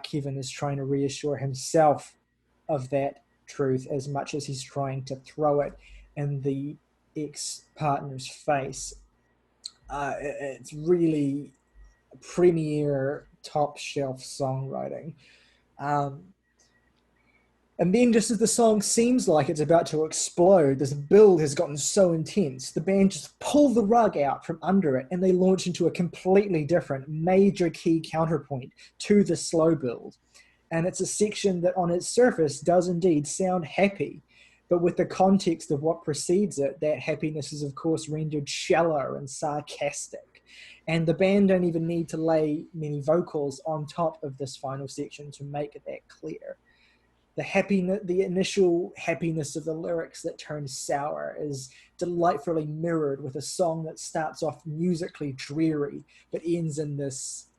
Kevin is trying to reassure himself of that truth as much as he's trying to throw it in the ex-partner's face. It's really premier top shelf songwriting. And then just as the song seems like it's about to explode, this build has gotten so intense, the band just pull the rug out from under it and they launch into a completely different major key counterpoint to the slow build. And it's a section that on its surface does indeed sound happy, but with the context of what precedes it, that happiness is of course rendered shallow and sarcastic. And the band don't even need to lay many vocals on top of this final section to make that clear. The initial happiness of the lyrics that turns sour is delightfully mirrored with a song that starts off musically dreary, but ends in this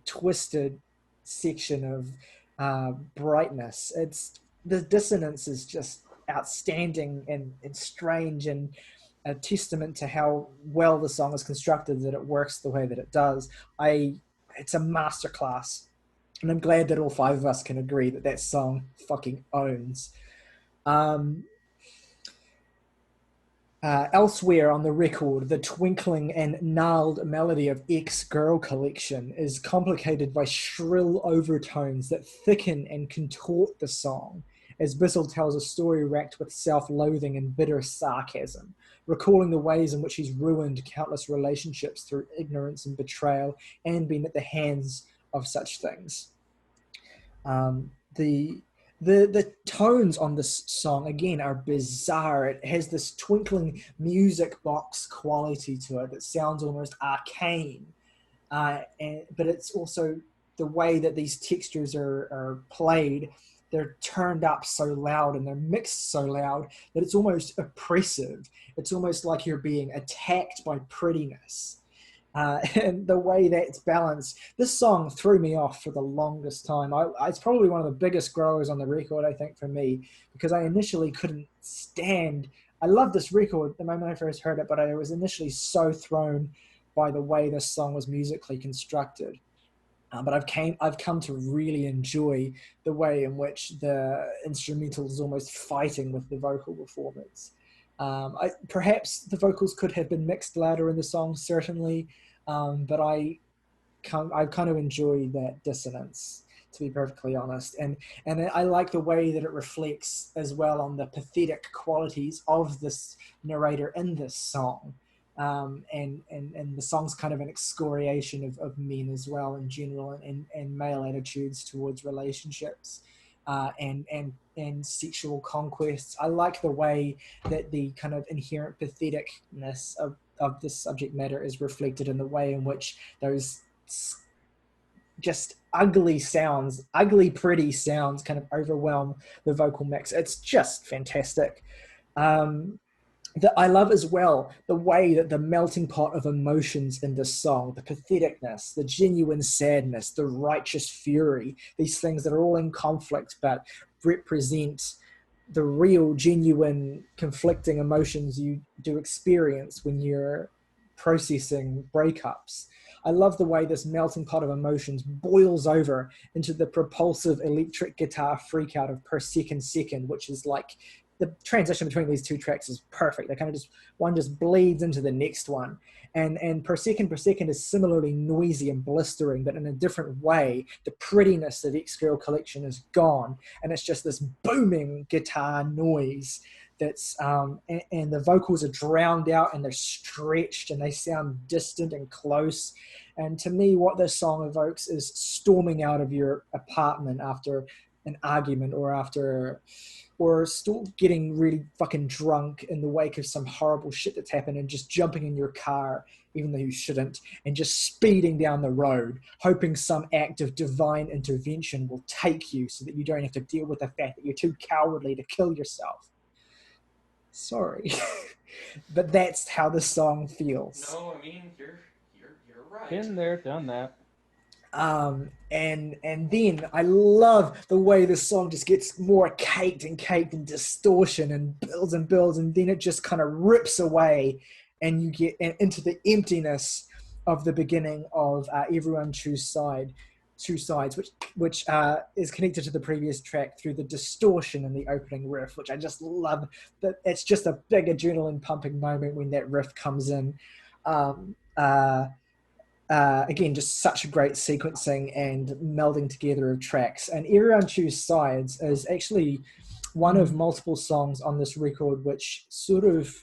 twisted section of brightness. The dissonance is just outstanding and strange, and a testament to how well the song is constructed that it works the way that it does. It's a masterclass. And I'm glad that all five of us can agree that song fucking owns. Um, Elsewhere on the record, the twinkling and gnarled melody of Ex-Girl Collection is complicated by shrill overtones that thicken and contort the song, as Bissell tells a story racked with self-loathing and bitter sarcasm, recalling the ways in which he's ruined countless relationships through ignorance and betrayal and been at the hands of such things. The tones on this song again are bizarre. It has this twinkling music box quality to it that sounds almost arcane, but it's also the way that these textures are played. They're turned up so loud and they're mixed so loud that it's almost oppressive. It's almost like you're being attacked by prettiness. And the way that it's balanced, this song threw me off for the longest time. It's probably one of the biggest growers on the record, I think, for me, because I initially couldn't stand. I loved this record the moment I first heard it, but I was initially so thrown by the way this song was musically constructed. But I've come to really enjoy the way in which the instrumental is almost fighting with the vocal performance. Perhaps the vocals could have been mixed louder in the song, certainly, but I kind of enjoy that dissonance, to be perfectly honest. And I like the way that it reflects as well on the pathetic qualities of this narrator in this song. And the song's kind of an excoriation of men as well in general, and male attitudes towards relationships. And sexual conquests. I like the way that the kind of inherent patheticness of this subject matter is reflected in the way in which those just ugly, pretty sounds kind of overwhelm the vocal mix. It's just fantastic. I love as well the way that the melting pot of emotions in this song, the patheticness, the genuine sadness, the righteous fury, these things that are all in conflict but represent the real, genuine, conflicting emotions you do experience when you're processing breakups. I love the way this melting pot of emotions boils over into the propulsive electric guitar freakout of Per Second Second, which is like the transition between these two tracks is perfect. They kind of one just bleeds into the next one. And Per Second is similarly noisy and blistering, but in a different way. The prettiness of Ex-Girl Collection is gone, and it's just this booming guitar noise that's, and the vocals are drowned out and they're stretched and they sound distant and close. And to me, what this song evokes is storming out of your apartment after an argument or still getting really fucking drunk in the wake of some horrible shit that's happened and just jumping in your car, even though you shouldn't, and just speeding down the road, hoping some act of divine intervention will take you so that you don't have to deal with the fact that you're too cowardly to kill yourself. Sorry. But that's how the song feels. No, I mean, you're right. Been there, done that. And then I love the way the song just gets more caked and distortion and builds, and then it just kind of rips away and you get into the emptiness of the beginning of Everyone Choose Sides, which is connected to the previous track through the distortion in the opening riff, which I just love. That it's just a big adrenaline pumping moment when that riff comes in. Again, just such a great sequencing and melding together of tracks. And Everyone Choose Sides is actually one of multiple songs on this record which sort of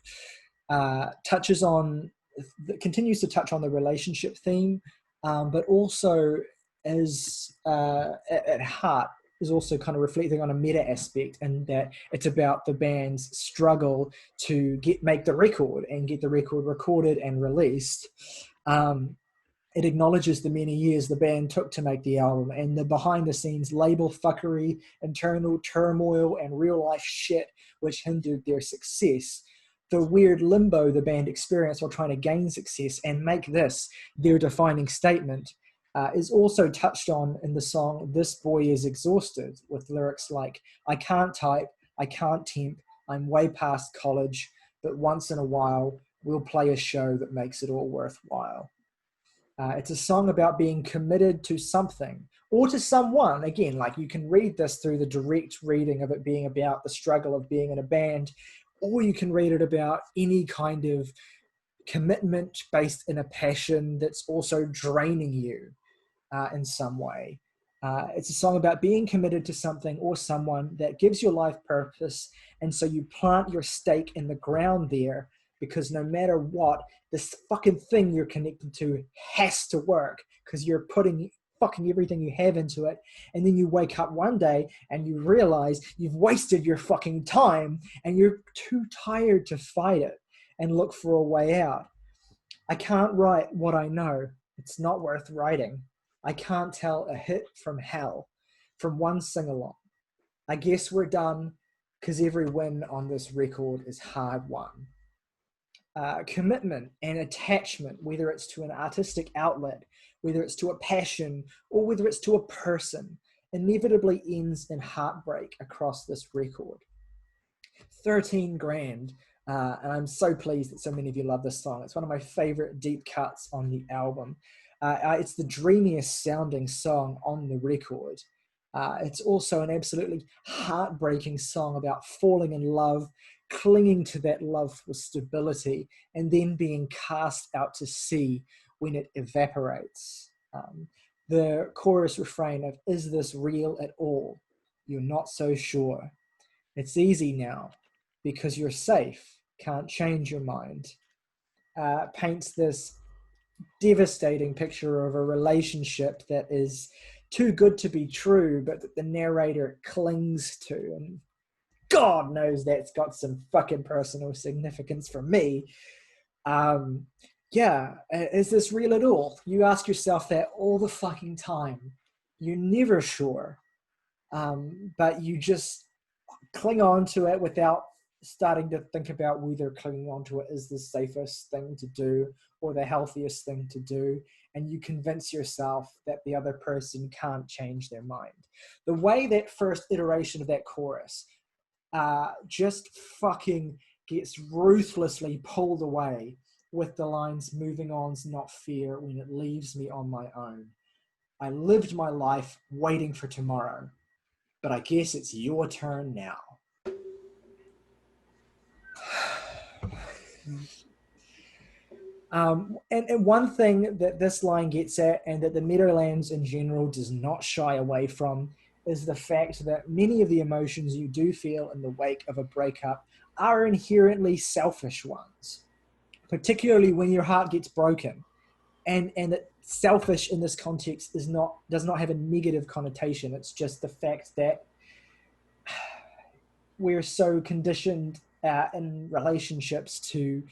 continues to touch on the relationship theme, but also is at heart is also kind of reflecting on a meta aspect, and that it's about the band's struggle to make the record and get the record recorded and released. It acknowledges the many years the band took to make the album and the behind-the-scenes label fuckery, internal turmoil, and real-life shit which hindered their success. The weird limbo the band experienced while trying to gain success and make this their defining statement is also touched on in the song This Boy Is Exhausted, with lyrics like, I can't type, I can't temp, I'm way past college, but once in a while, we'll play a show that makes it all worthwhile. It's a song about being committed to something, or to someone. Again, like you can read this through the direct reading of it being about the struggle of being in a band, or you can read it about any kind of commitment based in a passion that's also draining you in some way. It's a song about being committed to something or someone that gives your life purpose, and so you plant your stake in the ground there, because no matter what, this fucking thing you're connected to has to work, because you're putting fucking everything you have into it. And then you wake up one day and you realize you've wasted your fucking time and you're too tired to fight it and look for a way out. I can't write what I know. It's not worth writing. I can't tell a hit from hell from one sing-along. I guess we're done because every win on this record is hard won. Commitment and attachment, whether it's to an artistic outlet, whether it's to a passion, or whether it's to a person, inevitably ends in heartbreak across this record. 13 Grand, and I'm so pleased that so many of you love this song. It's one of my favorite deep cuts on the album. It's the dreamiest sounding song on the record. It's also an absolutely heartbreaking song about falling in love, clinging to that love for stability, and then being cast out to sea when it evaporates. The chorus refrain of, "Is this real at all? You're not so sure. It's easy now because you're safe, can't change your mind," paints this devastating picture of a relationship that is too good to be true, but that the narrator clings to. And God knows that's got some fucking personal significance for me. Is this real at all? You ask yourself that all the fucking time. You're never sure, but you just cling on to it without starting to think about whether clinging on to it is the safest thing to do or the healthiest thing to do, and you convince yourself that the other person can't change their mind. The way that first iteration of that chorus just fucking gets ruthlessly pulled away with the lines, "Moving on's not fear when it leaves me on my own. I lived my life waiting for tomorrow, but I guess it's your turn now." And one thing that this line gets at, and that the Meadowlands in general does not shy away from, is the fact that many of the emotions you do feel in the wake of a breakup are inherently selfish ones, particularly when your heart gets broken. And that selfish in this context does not have a negative connotation. It's just the fact that we're so conditioned in relationships to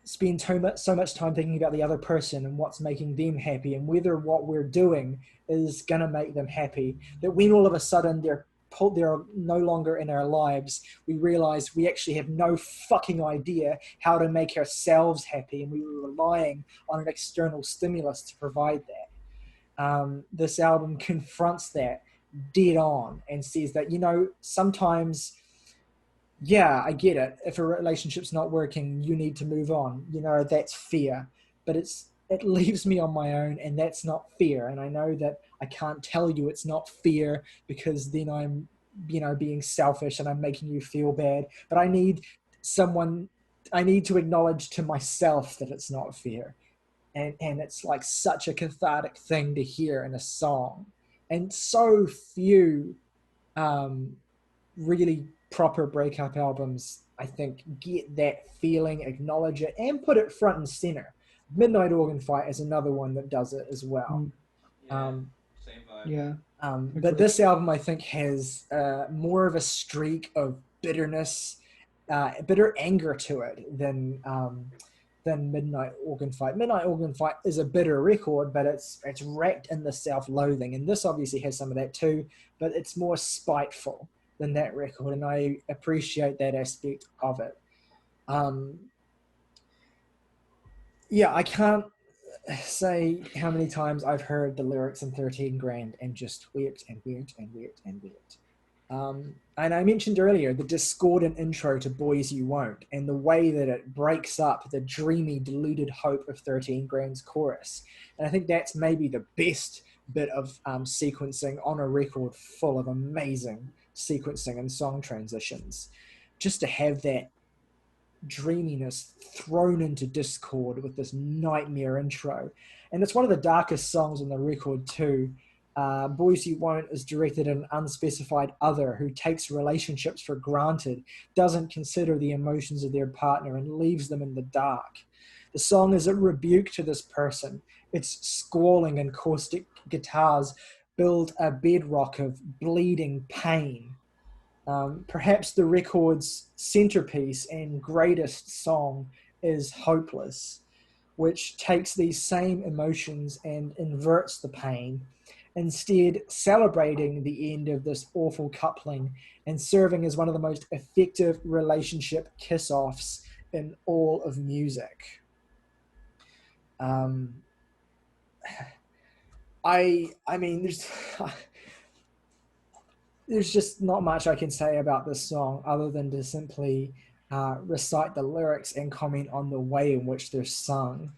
spend so much time thinking about the other person and what's making them happy and whether what we're doing is going to make them happy, that when all of a sudden they're no longer in our lives, we realize we actually have no fucking idea how to make ourselves happy, and we were relying on an external stimulus to provide that. This album confronts that dead on and says that, sometimes, yeah, I get it. If a relationship's not working, you need to move on. That's fear. But it leaves me on my own, and that's not fear. And I know that I can't tell you it's not fear, because then I'm, being selfish and I'm making you feel bad. But I need to acknowledge to myself that it's not fear. And it's like such a cathartic thing to hear in a song. And so few really proper breakup albums, I think, get that feeling, acknowledge it, and put it front and center. Midnight Organ Fight is another one that does it as well. Same vibe. Yeah. But this album, I think, has more of a streak of bitterness, bitter anger to it than Midnight Organ Fight. Midnight Organ Fight is a bitter record, but it's wrapped in the self-loathing, and this obviously has some of that too, but it's more spiteful than that record, and I appreciate that aspect of it. I can't say how many times I've heard the lyrics in 13 Grand and just wept and wept and wept and wept. And I mentioned earlier the discordant intro to Boys You Won't, and the way that it breaks up the dreamy, deluded hope of 13 Grand's chorus. And I think that's maybe the best bit of sequencing on a record full of amazing sequencing and song transitions. Just to have that dreaminess thrown into discord with this nightmare intro. And it's one of the darkest songs on the record too. Boys You Won't is directed at an unspecified other who takes relationships for granted, doesn't consider the emotions of their partner, and leaves them in the dark. The song is a rebuke to this person. Its squalling and caustic guitars build a bedrock of bleeding pain. Perhaps the record's centerpiece and greatest song is Hopeless, which takes these same emotions and inverts the pain, instead celebrating the end of this awful coupling and serving as one of the most effective relationship kiss-offs in all of music. I mean, there's just not much I can say about this song other than to simply recite the lyrics and comment on the way in which they're sung.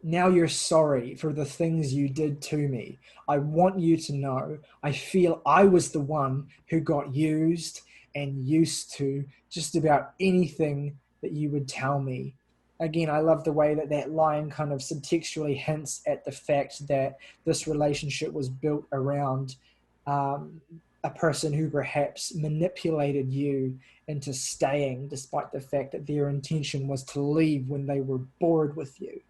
Now you're sorry for the things you did to me. I want you to know I feel I was the one who got used and used to just about anything that you would tell me. Again, I love the way that that line kind of subtextually hints at the fact that this relationship was built around a person who perhaps manipulated you into staying, despite the fact that their intention was to leave when they were bored with you.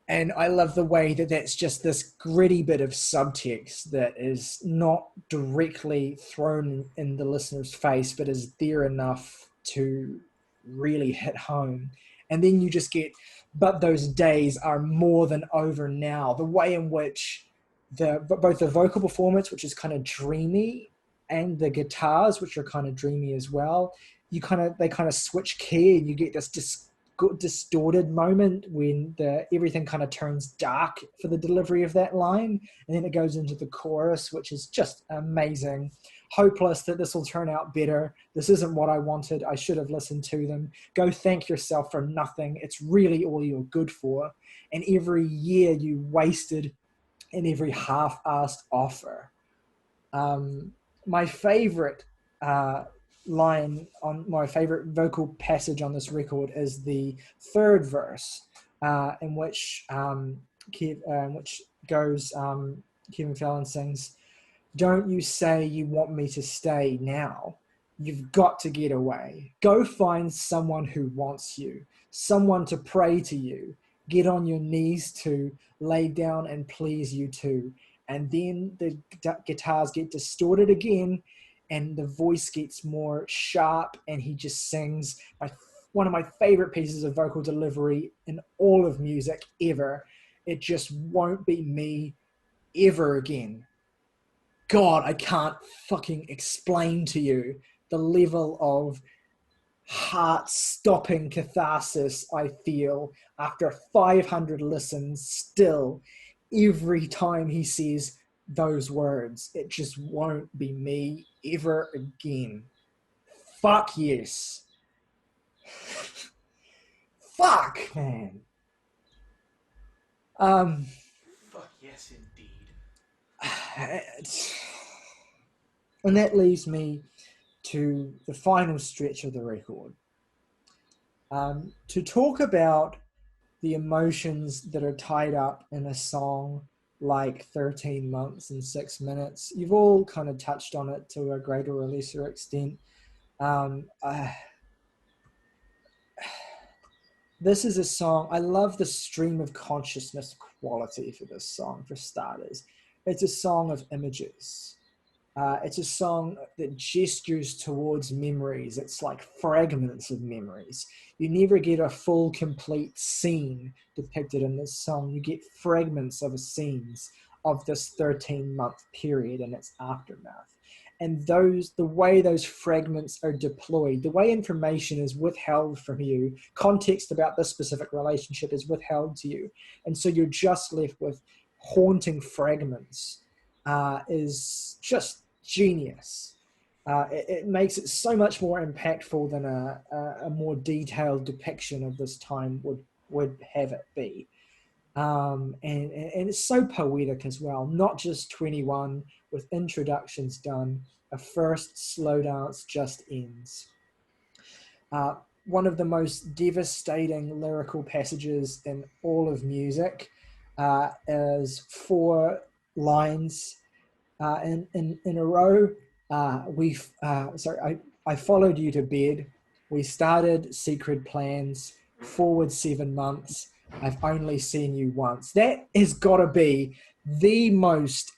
And I love the way that that's just this gritty bit of subtext that is not directly thrown in the listener's face, but is there enough to really hit home. And then you just get, but those days are more than over now. The way in which both the vocal performance, which is kind of dreamy, and the guitars, which are kind of dreamy as well, they kind of switch key, and you get this distorted moment when everything kind of turns dark for the delivery of that line, and then it goes into the chorus, which is just amazing. Hopeless that this will turn out better. This isn't what I wanted. I should have listened to them. Go thank yourself for nothing. It's really all you're good for. And every year you wasted in every half-assed offer. My favorite line on my favorite vocal passage on this record is the third verse, in which Kevin Fallon sings, "Don't you say you want me to stay now. You've got to get away. Go find someone who wants you, someone to pray to you, get on your knees to, lay down and please you too." And then the guitars get distorted again, and the voice gets more sharp, and he just sings one of my favorite pieces of vocal delivery in all of music ever. It just won't be me ever again. God, I can't fucking explain to you the level of heart-stopping catharsis I feel after 500 listens still every time he says those words. It just won't be me ever again. Fuck yes. Fuck, man. Fuck yes, indeed. And that leaves me to the final stretch of the record. To talk about the emotions that are tied up in a song like 13 months and 6 minutes. You've all kind of touched on it to a greater or lesser extent. This is a song, I love the stream of consciousness quality for this song, for starters. It's a song of images. It's a song that gestures towards memories. It's like fragments of memories. You never get a full, complete scene depicted in this song. You get fragments of scenes of this 13-month period and its aftermath. And the way those fragments are deployed, the way information is withheld from you, context about this specific relationship is withheld to you. And so you're just left with haunting fragments, is just genius. It makes it so much more impactful than a more detailed depiction of this time would have it be. and it's so poetic as well. Not just 21 with introductions done. A first slow dance just ends. One of the most devastating lyrical passages in all of music is 4 lines in a row. I followed you to bed. We started secret plans. Forward 7 months. I've only seen you once. That has got to be the most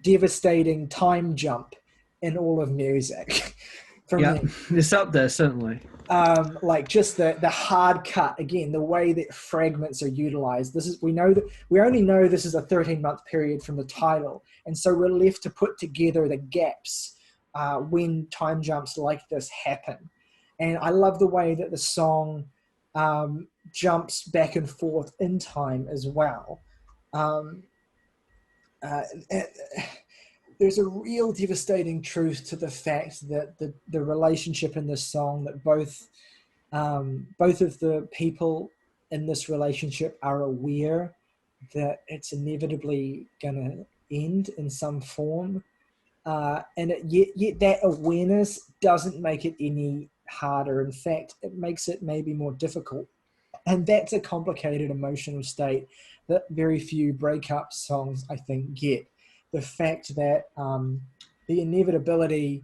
devastating time jump in all of music for me. It's up there, certainly. Like just the hard cut again, the way that fragments are utilized. We only know this is a 13-month period from the title, and so we're left to put together the gaps when time jumps like this happen. And I love the way that the song jumps back and forth in time as well. There's a real devastating truth to the fact that the relationship in this song, that both of the people in this relationship are aware that it's inevitably gonna end in some form, and yet that awareness doesn't make it any harder. In fact, it makes it maybe more difficult. And that's a complicated emotional state that very few breakup songs, I think, get. The fact that the inevitability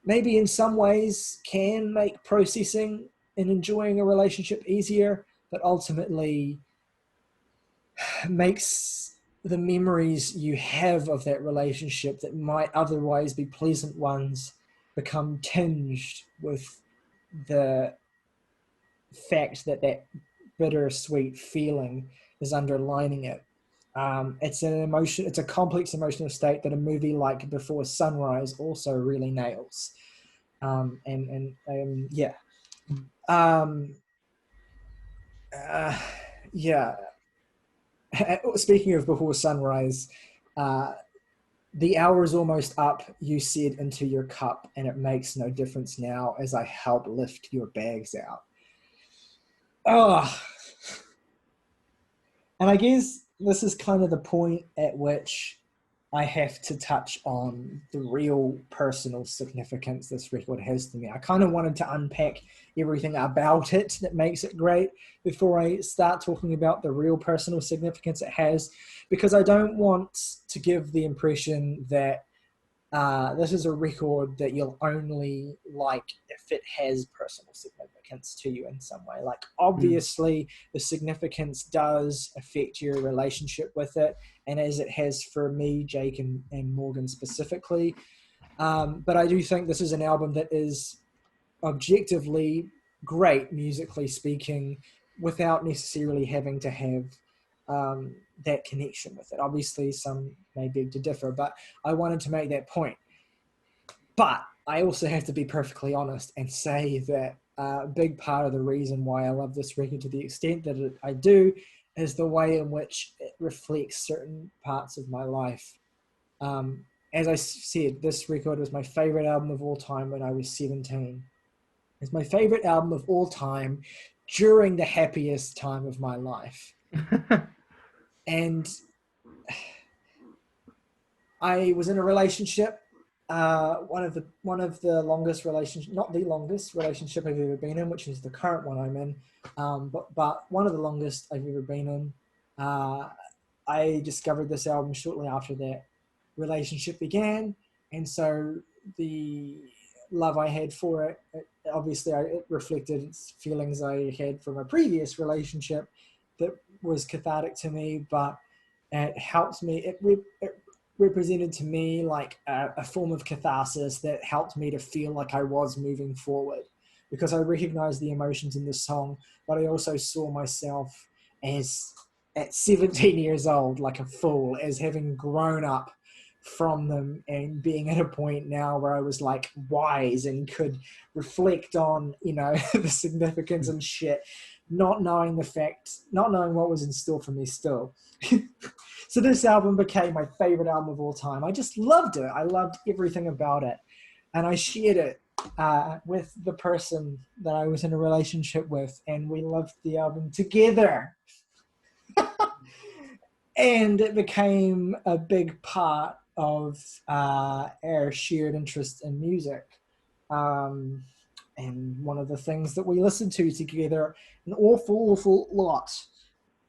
maybe in some ways can make processing and enjoying a relationship easier, but ultimately makes the memories you have of that relationship that might otherwise be pleasant ones become tinged with the fact that bittersweet feeling is underlining it. It's a complex emotional state that a movie like Before Sunrise also really nails. Speaking of Before Sunrise, the hour is almost up, you said, into your cup, and it makes no difference now as I help lift your bags out. Oh, and I guess this is kind of the point at which I have to touch on the real personal significance this record has to me. I kind of wanted to unpack everything about it that makes it great before I start talking about the real personal significance it has, because I don't want to give the impression that this is a record that you'll only like if it has personal significance to you in some way. Like, obviously, the significance does affect your relationship with it, and as it has for me, Jake, and Morgan specifically. But I do think this is an album that is objectively great, musically speaking, without necessarily having to have that connection with it. Obviously, some may beg to differ, but I wanted to make that point. But I also have to be perfectly honest and say that a big part of the reason why I love this record to the extent that I do is the way in which it reflects certain parts of my life. As I said, this record was my favorite album of all time when I was 17. It's my favorite album of all time during the happiest time of my life. And I was in a relationship, one of the longest relationship, not the longest relationship I've ever been in, which is the current one I'm in, but one of the longest I've ever been in. I discovered this album shortly after that relationship began, and so the love I had for it, obviously it reflected feelings I had from a previous relationship that was cathartic to me, but it helped me. It represented to me like a form of catharsis that helped me to feel like I was moving forward, because I recognized the emotions in this song, but I also saw myself as at 17 years old, like a fool, as having grown up from them and being at a point now where I was like wise and could reflect on, the significance and shit, not knowing what was in store for me still. So this album became my favorite album of all time. I just loved it. I loved everything about it. And I shared it with the person that I was in a relationship with, and we loved the album together. and it became a big part of our shared interest in music. And one of the things that we listened to together an awful lot.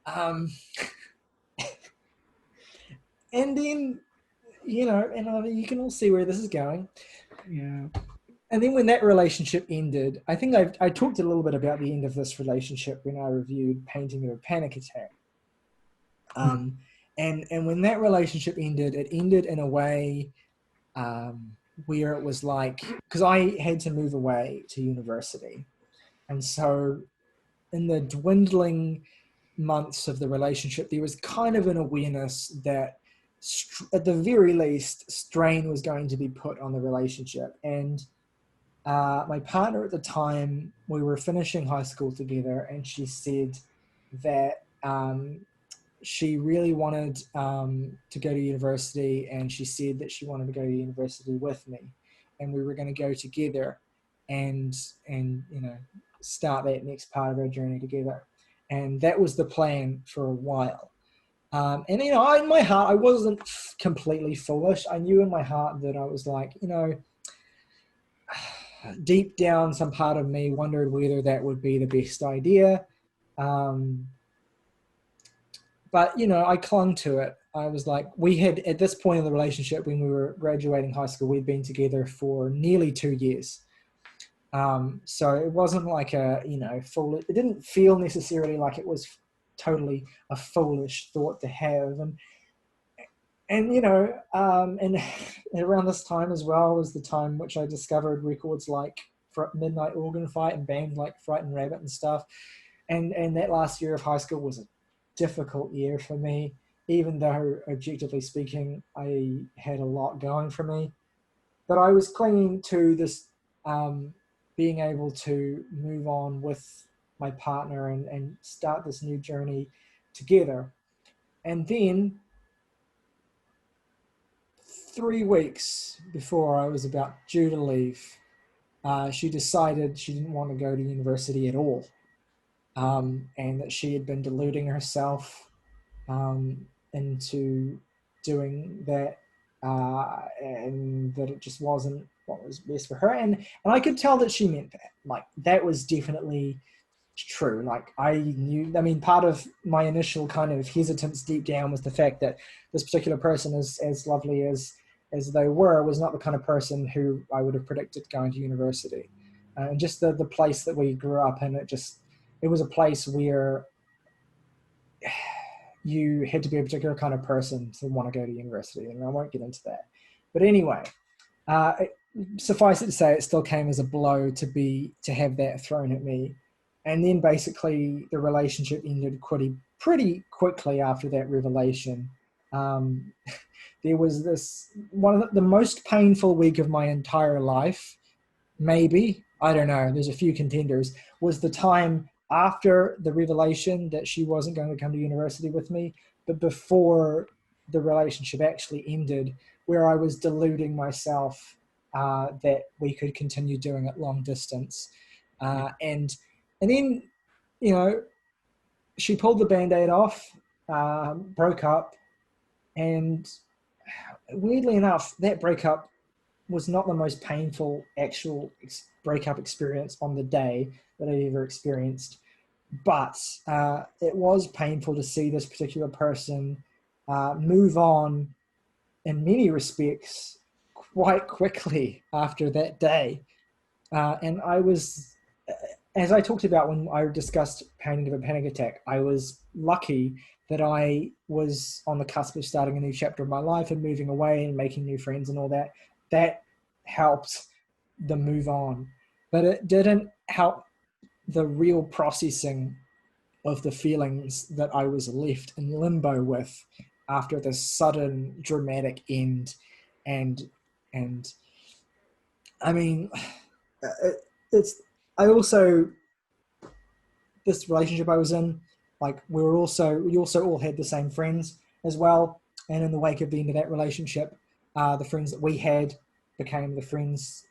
And then, and you can all see where this is going. Yeah. And then when that relationship ended, I think I talked a little bit about the end of this relationship when I reviewed Painting of a Panic Attack. And when that relationship ended, it ended in a way where it was like, because I had to move away to university. And so in the dwindling months of the relationship, there was kind of an awareness that at the very least, strain was going to be put on the relationship. And my partner at the time, we were finishing high school together, and she said that she really wanted to go to university, and she said that she wanted to go to university with me, and we were going to go together and start that next part of our journey together. And that was the plan for a while. And in my heart, I wasn't completely foolish. I knew in my heart that I was like, deep down, some part of me wondered whether that would be the best idea. But, I clung to it. I was like, we had, at this point in the relationship, when we were graduating high school, we'd been together for nearly 2 years. So it wasn't like it didn't feel necessarily like it was totally a foolish thought to have. And around this time as well was the time which I discovered records like Midnight Organ Fight and bands like Frightened Rabbit and stuff. And that last year of high school was a difficult year for me, even though objectively speaking, I had a lot going for me. But I was clinging to this being able to move on with my partner and start this new journey together. And then 3 weeks before I was about due to leave, she decided she didn't want to go to university at all, and that she had been deluding herself into doing that, and that it just wasn't what was best for her. And I could tell that she meant that. Like, that was definitely true. Like, part of my initial kind of hesitance deep down was the fact that this particular person, as lovely as they were, was not the kind of person who I would have predicted going to university. And just the place that we grew up in, it was a place where you had to be a particular kind of person to want to go to university, and I won't get into that. But anyway, suffice it to say, it still came as a blow to have that thrown at me. And then basically the relationship ended pretty quickly after that revelation. There was this one of the most painful week of my entire life, maybe, I don't know, there's a few contenders, was the time after the revelation that she wasn't going to come to university with me, but before the relationship actually ended, where I was deluding myself that we could continue doing it long distance. And then, she pulled the Band-Aid off, broke up, and weirdly enough, that breakup was not the most painful actual breakup experience on the day that I'd ever experienced. But it was painful to see this particular person move on in many respects quite quickly after that day. And I was, as I talked about when I discussed Painting of a Panic Attack, I was lucky that I was on the cusp of starting a new chapter of my life and moving away and making new friends and all that. That helped the move on. But it didn't help the real processing of the feelings that I was left in limbo with after this sudden dramatic end. And I mean, this relationship I was in, like, we also all had the same friends as well. And in the wake of the end of that relationship, the friends that we had became the friends,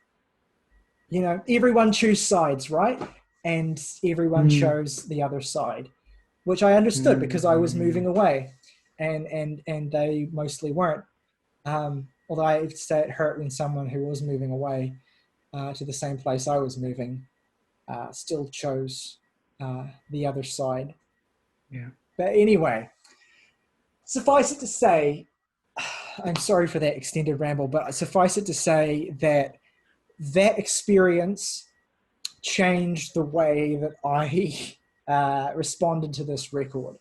everyone chose sides, right? And everyone chose the other side, which I understood because I was moving away. and they mostly weren't. Although I have to say it hurt when someone who was moving away to the same place I was moving still chose the other side. Yeah. But anyway, suffice it to say, I'm sorry for that extended ramble, but suffice it to say that that experience changed the way that I responded to this record.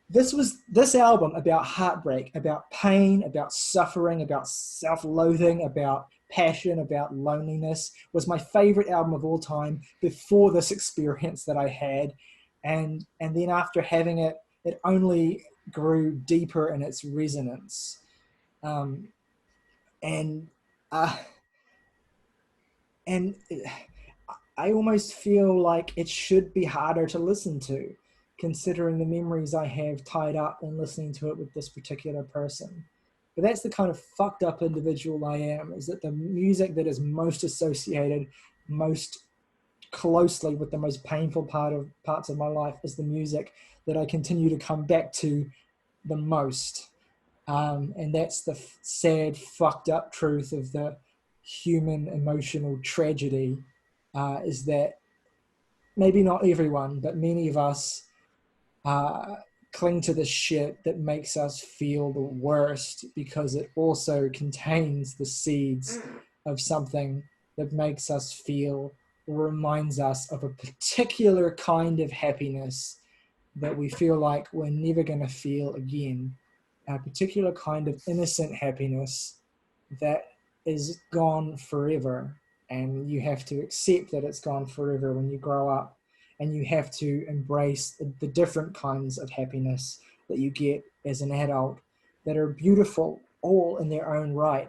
This album about heartbreak, about pain, about suffering, about self-loathing, about passion, about loneliness was my favorite album of all time before this experience that I had. And then after having it, it only grew deeper in its resonance. And I almost feel like it should be harder to listen to, considering the memories I have tied up in listening to it with this particular person. But that's the kind of fucked up individual I am, is that the music that is most associated most closely with the most painful parts of my life is the music that I continue to come back to the most. And that's the sad, fucked up truth of the human emotional tragedy, is that maybe not everyone, but many of us cling to the shit that makes us feel the worst because it also contains the seeds of something that makes us feel or reminds us of a particular kind of happiness that we feel like we're never going to feel again. A particular kind of innocent happiness that is gone forever. And you have to accept that it's gone forever when you grow up. And you have to embrace the different kinds of happiness that you get as an adult that are beautiful all in their own right,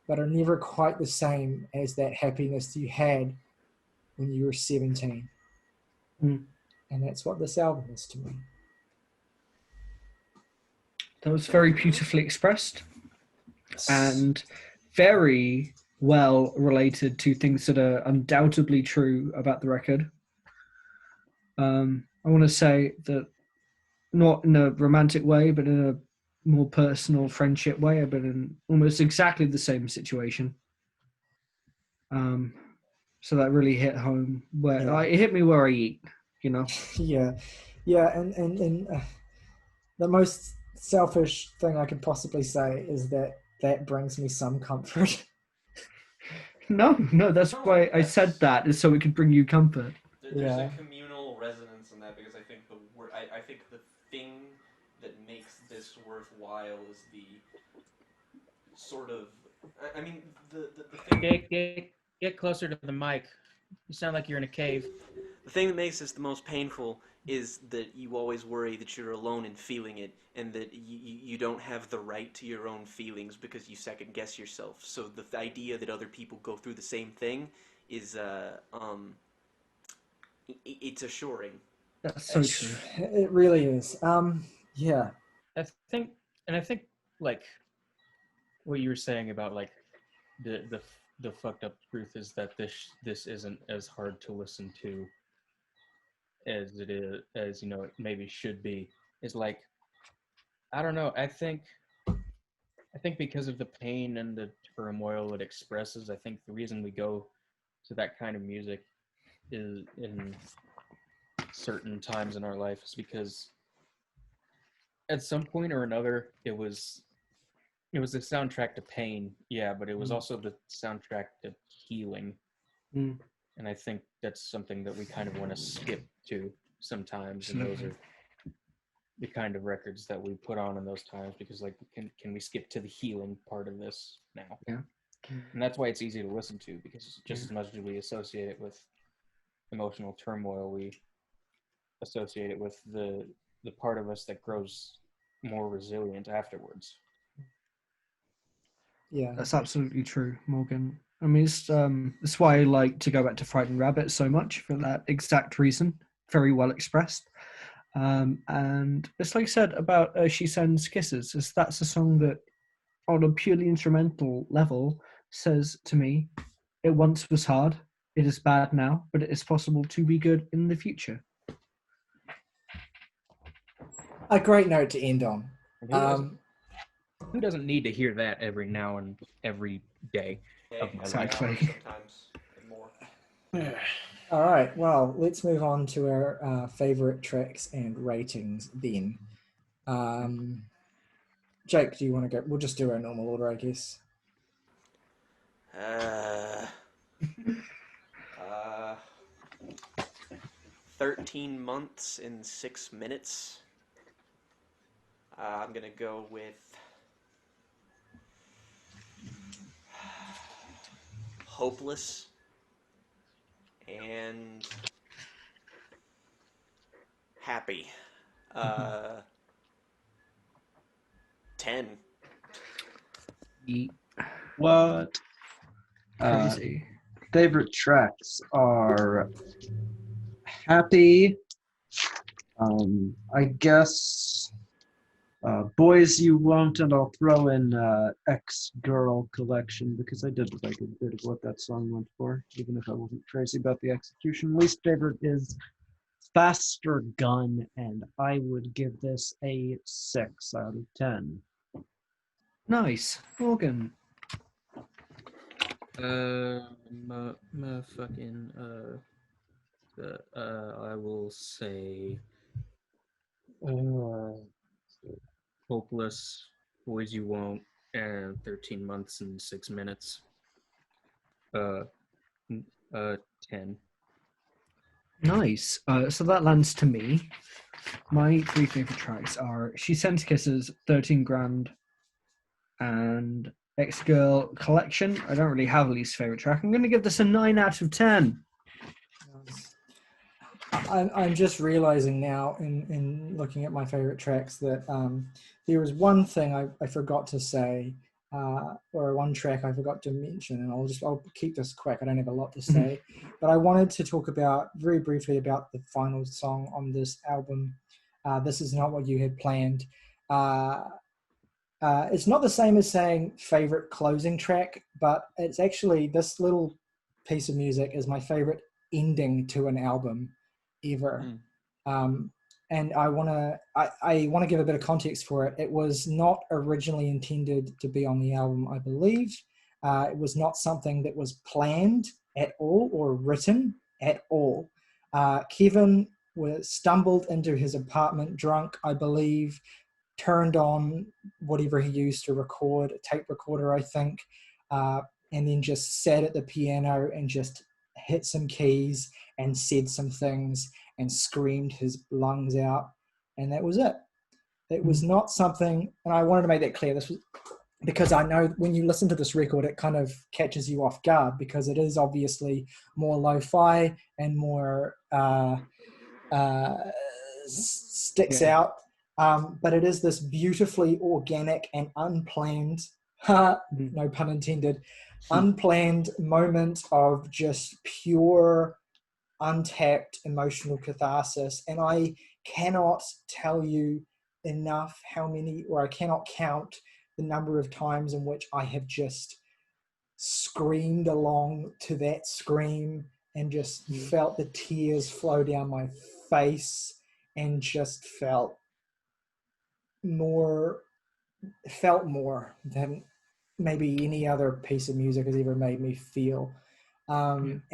but are never quite the same as that happiness you had when you were 17. And that's what this album is to me. That was very beautifully expressed and very well related to things that are undoubtedly true about the record. I want to say that not in a romantic way, but in a more personal friendship way. I've been in almost exactly the same situation. So that really hit home where it hit me where I eat, you know? Yeah. And the most selfish thing I could possibly say is that brings me some comfort. No, that's why I said that, is so it could bring you comfort. There's a communal resonance in that, because I think I think the thing that makes this worthwhile is the sort of, I mean, the thing. Get closer to the mic. You sound like you're in a cave. The thing that makes this the most painful is that you always worry that you're alone in feeling it, and that you don't have the right to your own feelings because you second guess yourself. So the idea that other people go through the same thing is it's assuring. That's so true. It really is. Yeah. I think like what you were saying about like the fucked up truth is that this isn't as hard to listen to as it is, as you know, it maybe should be. Is like, I don't know. I think because of the pain and the turmoil it expresses, I think the reason we go to that kind of music is in certain times in our life is because at some point or another it was the soundtrack to pain, yeah, but it was also the soundtrack to healing. And I think that's something that we kind of want to skip to sometimes. And those are the kind of records that we put on in those times, because like, can we skip to the healing part of this now? Yeah. And that's why it's easy to listen to, because just as much as we associate it with emotional turmoil, we associate it with the part of us that grows more resilient afterwards. Yeah, that's absolutely true, Morgan. I mean, it's why I like to go back to Frightened Rabbit so much, for that exact reason. Very well expressed. And it's like I said about She Sends Kisses, that's a song that on a purely instrumental level says to me, it once was hard, it is bad now, but it is possible to be good in the future. A great note to end on. And Um, who doesn't need to hear that every now and every day of my life? Exactly. Sometimes and more. all right. Well, let's move on to our favorite tracks and ratings then. Jake, do you want to go? We'll just do our normal order, I guess. 13 months in 6 minutes. I'm gonna go with Hopeless and Happy. 10. What? Crazy. Favorite tracks are Happy. I guess Boys You Won't, and I'll throw in Ex-Girl Collection because I did like a bit of what that song went for, even if I wasn't crazy about the execution. Least favorite is Faster Gun, and I would give this a 6 out of 10. Nice. Morgan. I will say Hopeless, Boys You Won't, and 13 Months and 6 Minutes. 10. Nice. So that lands to me. My 3 favorite tracks are She Sends Kisses, 13 Grand, and Ex-Girl Collection. I don't really have a least favorite track. I'm going to give this a 9 out of 10. I'm just realizing now in looking at my favorite tracks that there was one thing I forgot to say, or one track I forgot to mention, and I'll keep this quick. I don't have a lot to say, but I wanted to talk about very briefly about the final song on this album. This Is Not What You Had Planned. It's not the same as saying favorite closing track, but it's actually, this little piece of music is my favorite ending to an album ever. And I want to give a bit of context for it. It was not originally intended to be on the album, I believe. It was not something that was planned at all or written at all. Kevin stumbled into his apartment drunk, I believe, turned on whatever he used to record, a tape recorder, I think, and then just sat at the piano and just hit some keys and said some things and screamed his lungs out, and that was it. It was not something, and I wanted to make that clear. This was because I know when you listen to this record, it kind of catches you off guard because it is obviously more lo-fi and more sticks out. But it is this beautifully organic and unplanned, no pun intended, unplanned moment of just pure, untapped emotional catharsis. And I cannot tell you enough how many, or I cannot count the number of times in which I have just screamed along to that scream and just felt the tears flow down my face and just felt more than maybe any other piece of music has ever made me feel. And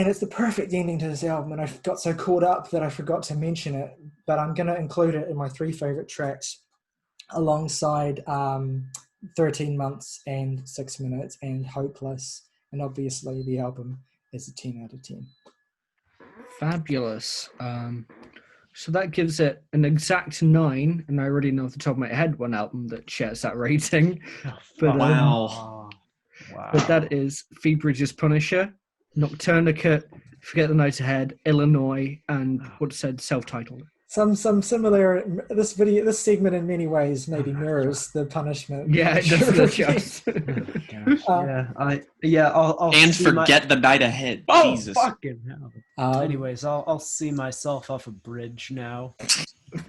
it's the perfect ending to this album, and I got so caught up that I forgot to mention it, but I'm going to include it in my 3 favorite tracks alongside 13 Months and 6 Minutes and Hopeless, and obviously the album is a 10 out of 10. Fabulous. So that gives it an exact 9, and I already know off the top of my head one album that shares that rating. But, Wow. But that is Phoebe Bridgers' Punisher, Nocturnicate, Forget the Night Ahead, Illinois, and what's said self-titled. Some similar. This segment in many ways maybe mirrors the Punishment. Yeah, it does. Just. I'll and see Forget the Night Ahead. Oh, Jesus. fucking hell. Anyways, I'll see myself off a bridge now.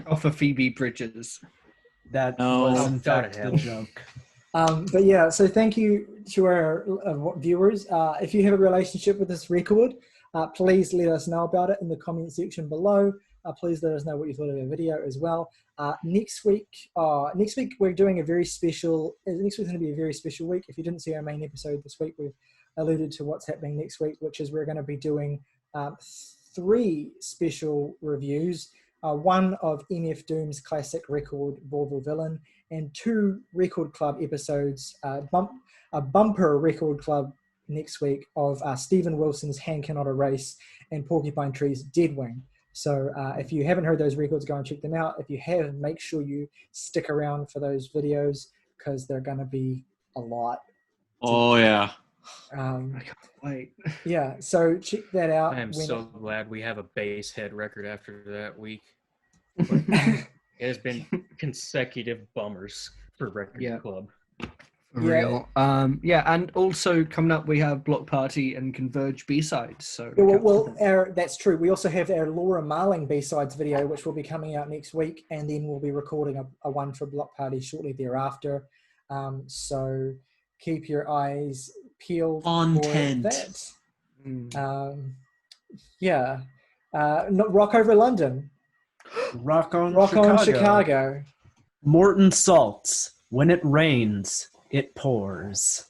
Off of Phoebe Bridgers. That No. was in fact the joke. But yeah, so thank you to our viewers. If you have a relationship with this record, please let us know about it in the comment section below. please let us know what you thought of our video as well. Next week we're doing a very special. Next week's going to be a very special week. If you didn't see our main episode this week, we've alluded to what's happening next week, which is we're going to be doing 3 special reviews. One of MF Doom's classic record, Vaudeville Villain, and 2 Record Club episodes, a bumper Record Club next week of Stephen Wilson's Hand Cannot Erase and Porcupine Tree's Deadwing. So if you haven't heard those records, go and check them out. If you have, make sure you stick around for those videos because they're going to be a lot. Oh, yeah. I can't wait. Yeah, so check that out. I am so glad we have a bass head record after that week. It has been consecutive bummers for Record Club. For real. And also coming up, we have Block Party and Converge B-sides. So that's true. We also have our Laura Marling B-sides video, which will be coming out next week, and then we'll be recording a one for Block Party shortly thereafter. So keep your eyes peeled for that. Rock over London. Rock on Chicago. Morton Salt's When It Rains, It Pours.